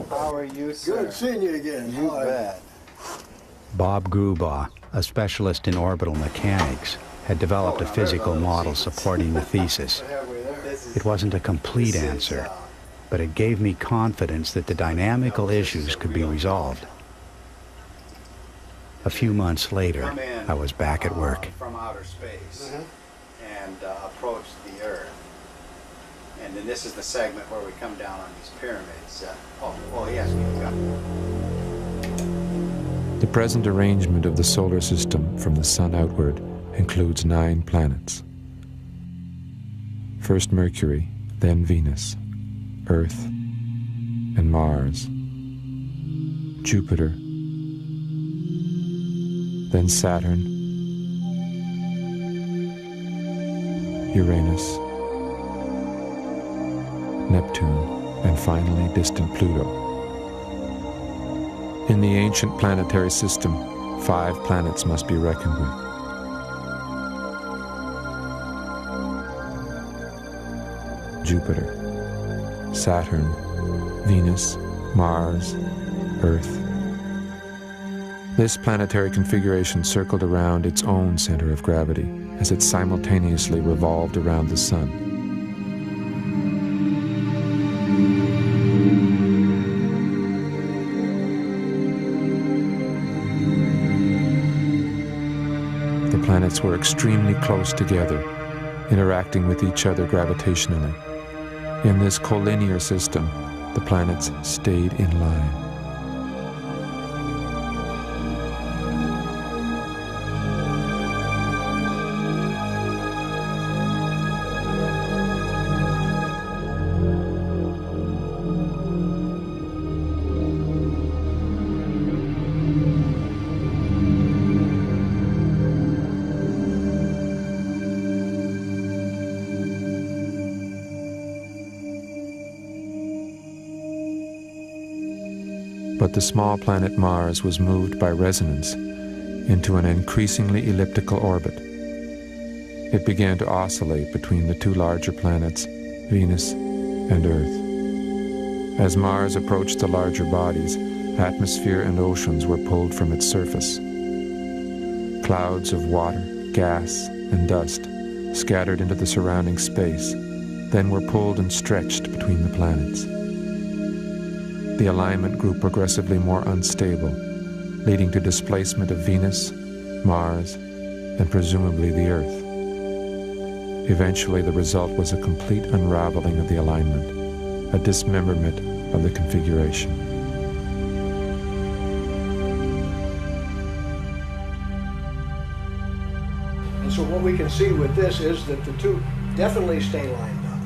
How are you, sir? Good seeing you again. You Hi. bet. Bob Grubaugh, a specialist in orbital mechanics, had developed a physical model supporting the thesis. It wasn't a complete answer, but it gave me confidence that the dynamical issues could be resolved. A few months later, I was back at work. From outer space and approach the Earth. And then this is the segment where we come down on these pyramids. Yes, we've got. The present arrangement of the solar system from the Sun outward includes 9 planets. First Mercury, then Venus, Earth, and Mars, Jupiter, then Saturn, Uranus, Neptune, and finally distant Pluto. In the ancient planetary system, 5 planets must be reckoned with. Jupiter, Saturn, Venus, Mars, Earth. This planetary configuration circled around its own center of gravity as it simultaneously revolved around the Sun. The planets were extremely close together, interacting with each other gravitationally. In this collinear system, the planets stayed in line. But the small planet Mars was moved by resonance into an increasingly elliptical orbit. It began to oscillate between the 2 larger planets, Venus and Earth. As Mars approached the larger bodies, atmosphere and oceans were pulled from its surface. Clouds of water, gas, and dust scattered into the surrounding space, then were pulled and stretched between the planets. the alignment grew progressively more unstable, leading to displacement of Venus, Mars, and presumably the Earth. Eventually, the result was a complete unraveling of the alignment, a dismemberment of the configuration. And so what we can see with this is that the two definitely stay lined up.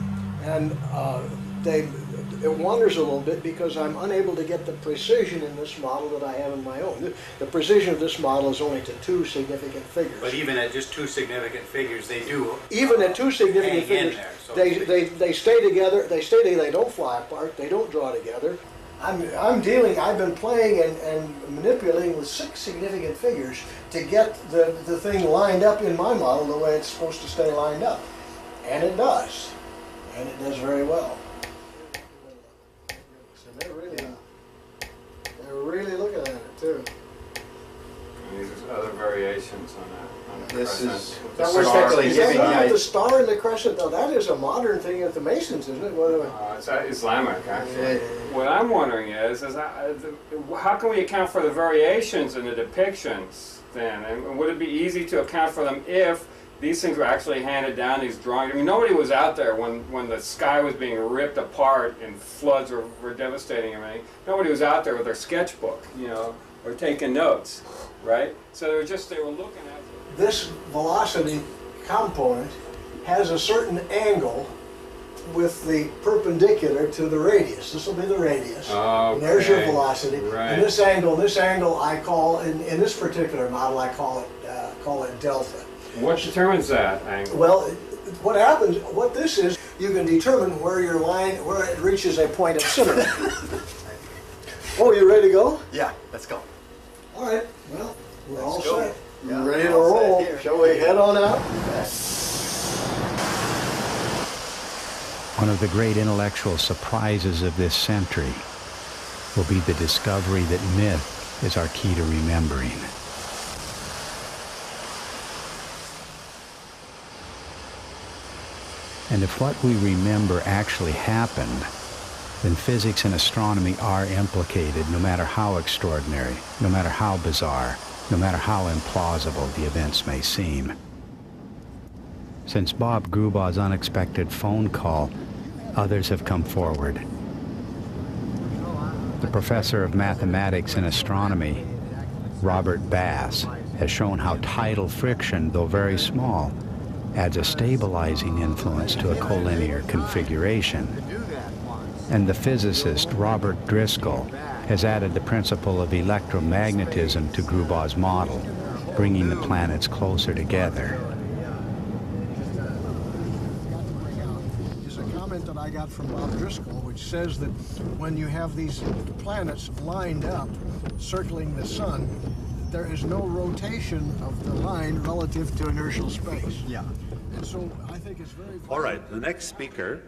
And it wanders a little bit because I'm unable to get the precision in this model that I have in my own. The precision of this model is only to two significant figures. But even at just two significant figures, they do. Even at two significant hang in figures, there, so they stay together. They don't fly apart. They don't draw together. I've been playing and manipulating with 6 significant figures to get the thing lined up in my model the way it's supposed to stay lined up. And it does. And it does very well. They're really looking at it too. And these are other variations on that. This crescent. is- With that the was star. actually Is that giving not the- the star and the crescent though? That is a modern thing at the Masons, isn't it? It's Islamic, actually. Yeah. What I'm wondering is how can we account for the variations in the depictions then? And would it be easy to account for them if these things were actually handed down, these drawings? I mean, nobody was out there when the sky was being ripped apart and floods were devastating everything. Nobody was out there with their sketchbook, or taking notes, right? So they were looking at it. This velocity component has a certain angle with the perpendicular to the radius. This will be the radius. Okay. And there's your velocity. Right. And this angle I call, in this particular model, I call it delta. What determines that angle? Well, what happens, what this is, you can determine where it reaches a point of symmetry. Oh, you ready to go? Yeah, let's go. All right, well, we're all go. set. Yeah, Ready to we're all set roll. here. Shall we head on out? One of the great intellectual surprises of this century will be the discovery that myth is our key to remembering. And if what we remember actually happened, then physics and astronomy are implicated, no matter how extraordinary, no matter how bizarre, no matter how implausible the events may seem. Since Bob Grubau's unexpected phone call, others have come forward. The professor of mathematics and astronomy, Robert Bass, has shown how tidal friction, though very small, adds a stabilizing influence to a collinear configuration. And the physicist Robert Driscoll has added the principle of electromagnetism to Grubau's model, bringing the planets closer together. Is a comment that I got from Bob Driscoll, which says that when you have these planets lined up, circling the sun, there is no rotation of the line relative to inertial space. Yeah. And so I think it's very... All right, the next speaker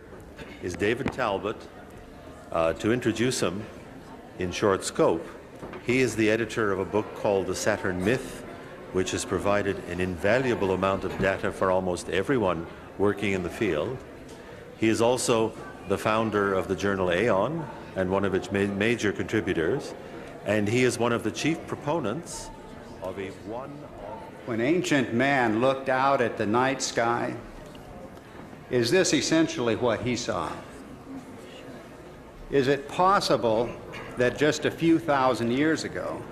is David Talbot. To introduce him in short scope, he is the editor of a book called The Saturn Myth, which has provided an invaluable amount of data for almost everyone working in the field. He is also the founder of the journal Aeon and one of its major contributors, and he is one of the chief proponents of a When ancient man looked out at the night sky, is this essentially what he saw? Is it possible that just a few thousand years ago,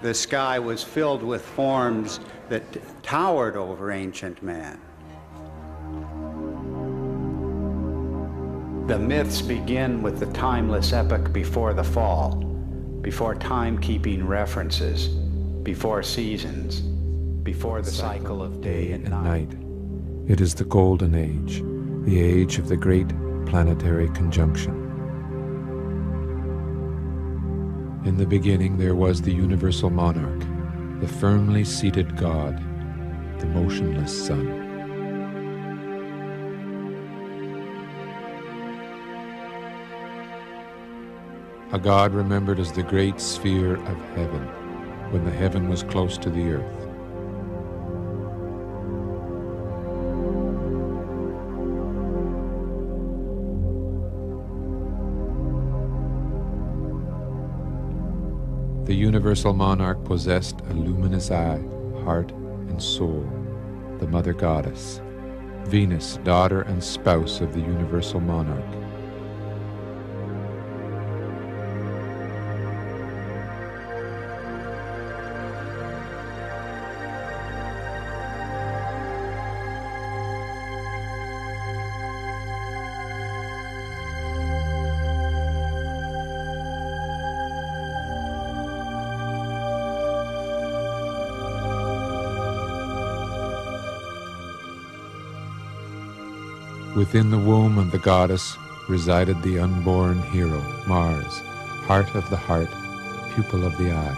the sky was filled with forms that towered over ancient man? The myths begin with the timeless epoch before the fall, before time-keeping references, before seasons, before the cycle of day and night. It is the golden age, the age of the great planetary conjunction. In the beginning there was the universal monarch, the firmly seated God, the motionless sun. A God remembered as the great sphere of heaven, when the heaven was close to the earth. The universal monarch possessed a luminous eye, heart, and soul, the mother goddess, Venus, daughter and spouse of the universal monarch. Within the womb of the goddess resided the unborn hero, Mars, heart of the heart, pupil of the eye.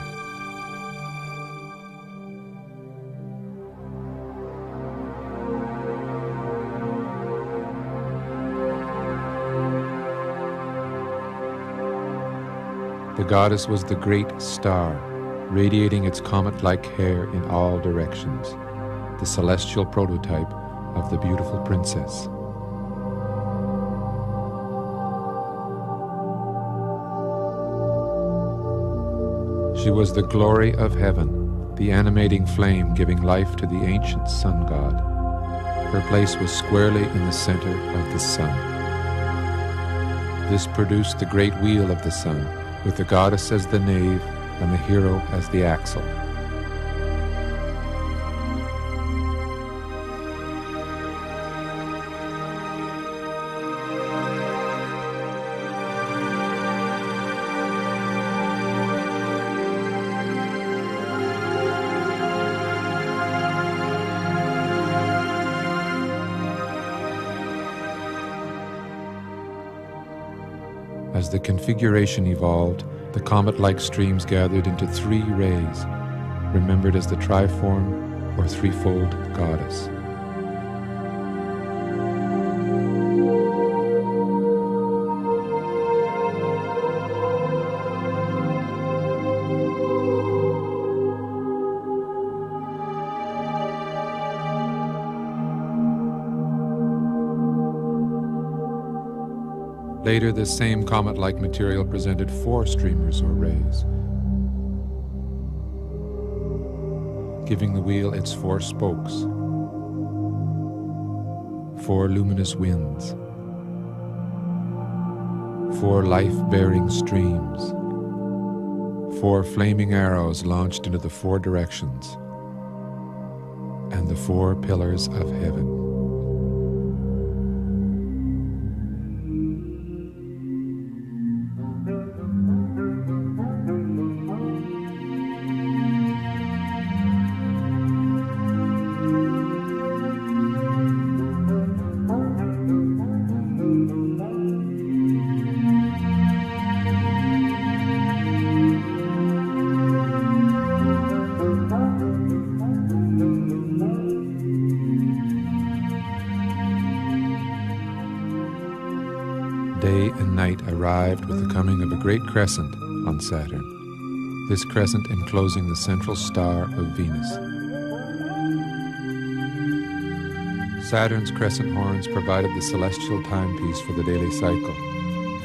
The goddess was the great star, radiating its comet-like hair in all directions, the celestial prototype of the beautiful princess. She was the glory of heaven, the animating flame giving life to the ancient sun god. Her place was squarely in the center of the sun. This produced the great wheel of the sun, with the goddess as the nave and the hero as the axle. As the configuration evolved, the comet-like streams gathered into 3 rays, remembered as the triform or threefold goddess. Later, this same comet-like material presented 4 streamers or rays, giving the wheel its 4 spokes, 4 luminous winds, 4 life-bearing streams, 4 flaming arrows launched into the 4 directions, and the 4 pillars of heaven. Day and night arrived with the coming of a great crescent on Saturn, this crescent enclosing the central star of Venus. Saturn's crescent horns provided the celestial timepiece for the daily cycle,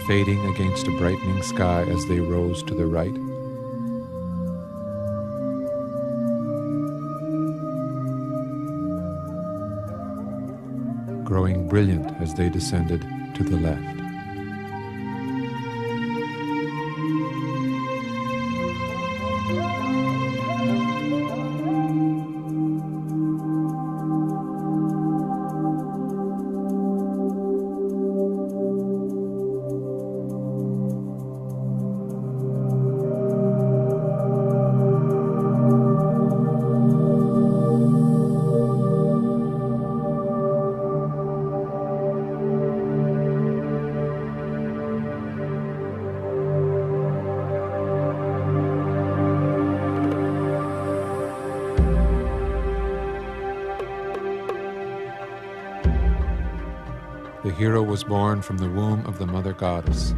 fading against a brightening sky as they rose to the right. Growing brilliant as they descended to the left. The hero was born from the womb of the mother goddess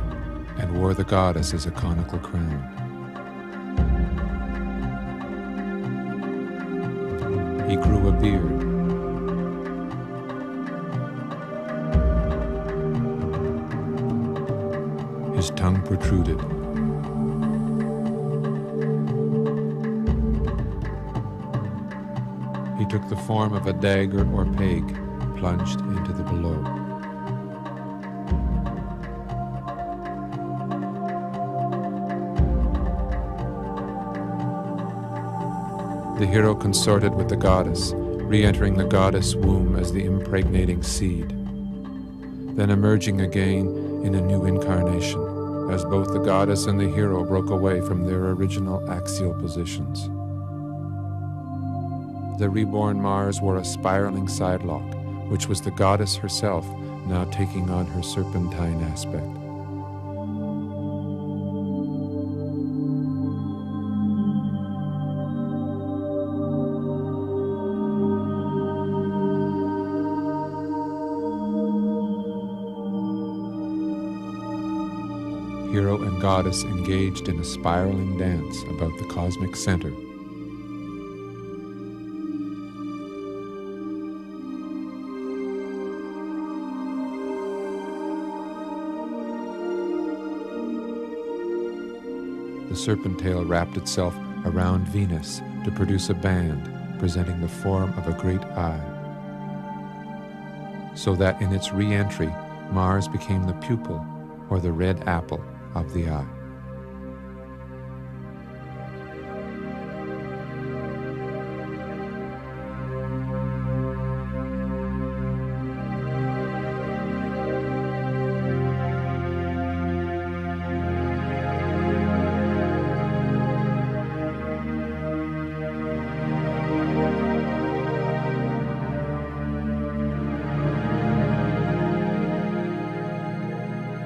and wore the goddess as a conical crown. He grew a beard. His tongue protruded. took the form of a dagger or peg plunged into the below. The hero consorted with the goddess, re-entering the goddess womb as the impregnating seed, then emerging again in a new incarnation, as both the goddess and the hero broke away from their original axial positions. The reborn Mars wore a spiraling sidelock, which was the goddess herself now taking on her serpentine aspect. Hero and goddess engaged in a spiraling dance about the cosmic center. The serpent tail wrapped itself around Venus to produce a band presenting the form of a great eye, so that in its re-entry, Mars became the pupil, or the red apple, of the eye.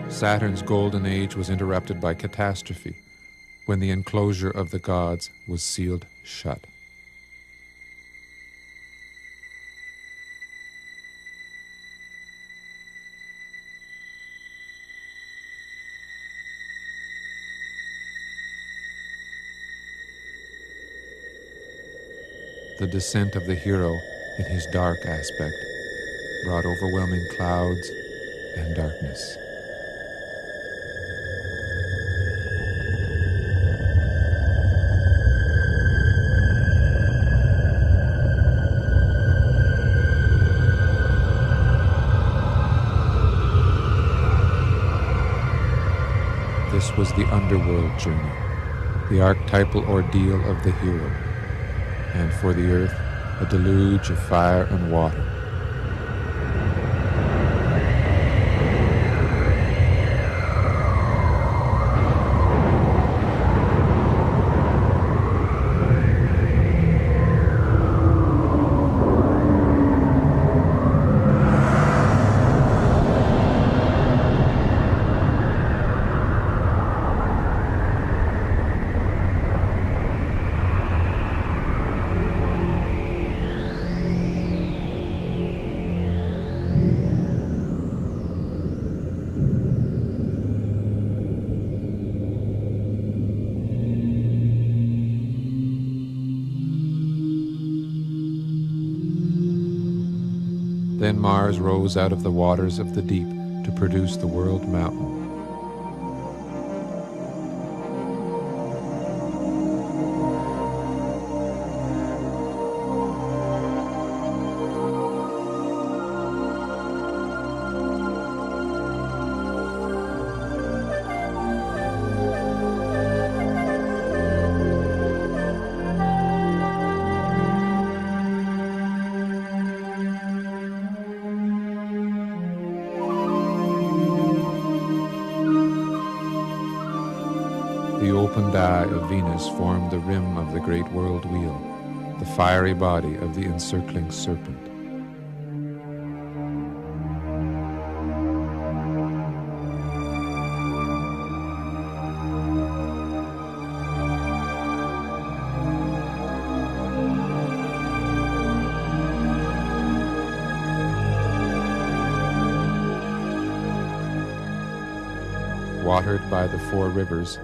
Saturn's golden age was interrupted by catastrophe, when the enclosure of the gods was sealed shut. The descent of the hero in his dark aspect brought overwhelming clouds and darkness. This was the underworld journey, the archetypal ordeal of the hero, and for the earth, a deluge of fire and water. Then Mars rose out of the waters of the deep to produce the world mountain. The opened eye of Venus formed the rim of the great world wheel, the fiery body of the encircling serpent. Watered by the four rivers,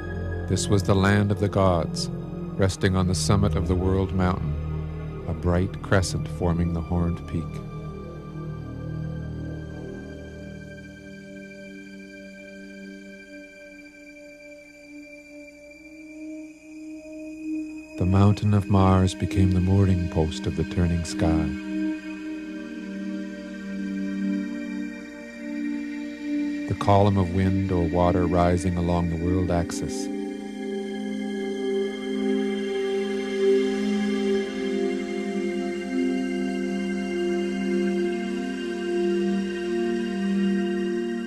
this was the land of the gods, resting on the summit of the world mountain, a bright crescent forming the horned peak. the mountain of Mars became the mooring post of the turning sky. The column of wind or water rising along the world axis.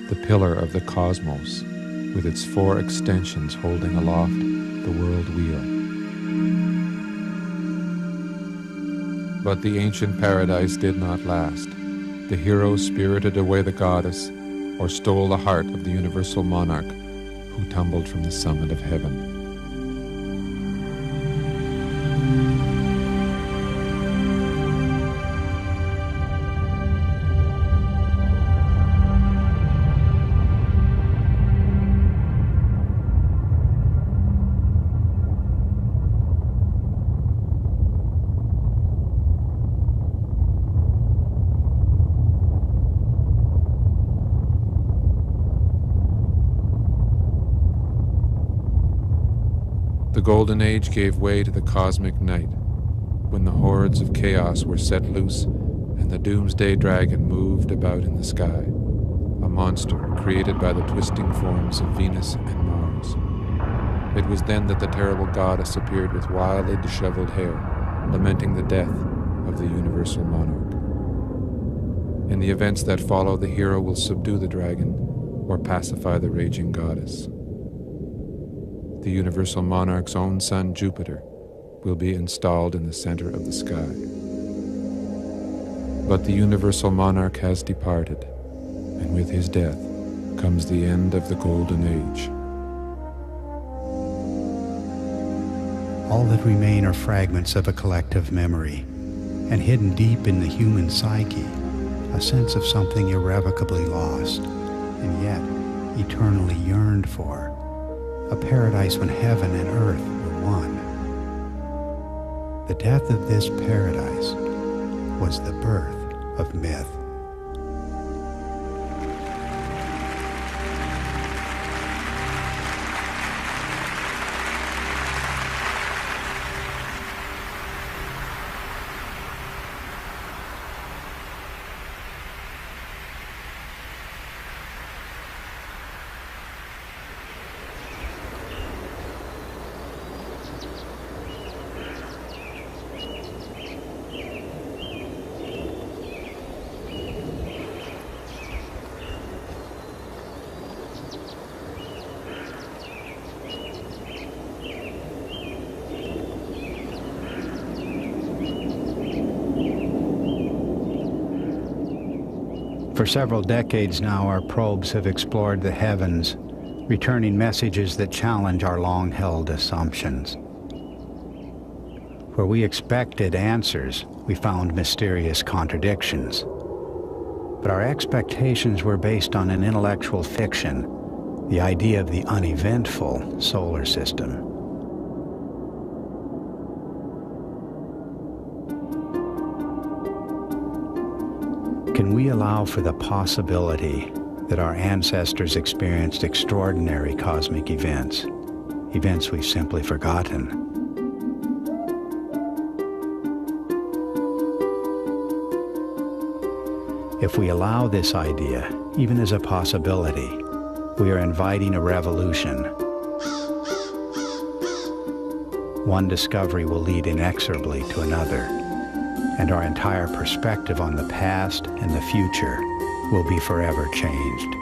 The pillar of the cosmos, with its 4 extensions holding aloft the world wheel. But the ancient paradise did not last. The hero spirited away the goddess, or stole the heart of the universal monarch, who tumbled from the summit of heaven. The Golden Age gave way to the cosmic night, when the hordes of chaos were set loose and the doomsday dragon moved about in the sky, a monster created by the twisting forms of Venus and Mars. It was then that the terrible goddess appeared with wildly disheveled hair, lamenting the death of the universal monarch. In the events that follow, the hero will subdue the dragon or pacify the raging goddess. The universal monarch's own son, Jupiter, will be installed in the center of the sky. But the universal monarch has departed, and with his death comes the end of the Golden Age. All that remain are fragments of a collective memory, and hidden deep in the human psyche, a sense of something irrevocably lost, and yet eternally yearned for. A paradise when heaven and earth were one. The death of this paradise was the birth of myth. For several decades now, our probes have explored the heavens, returning messages that challenge our long-held assumptions. Where we expected answers, we found mysterious contradictions. But our expectations were based on an intellectual fiction, the idea of the uneventful solar system. Can we allow for the possibility that our ancestors experienced extraordinary cosmic events, events we've simply forgotten? If we allow this idea, even as a possibility, we are inviting a revolution. One discovery will lead inexorably to another, and our entire perspective on the past and the future will be forever changed.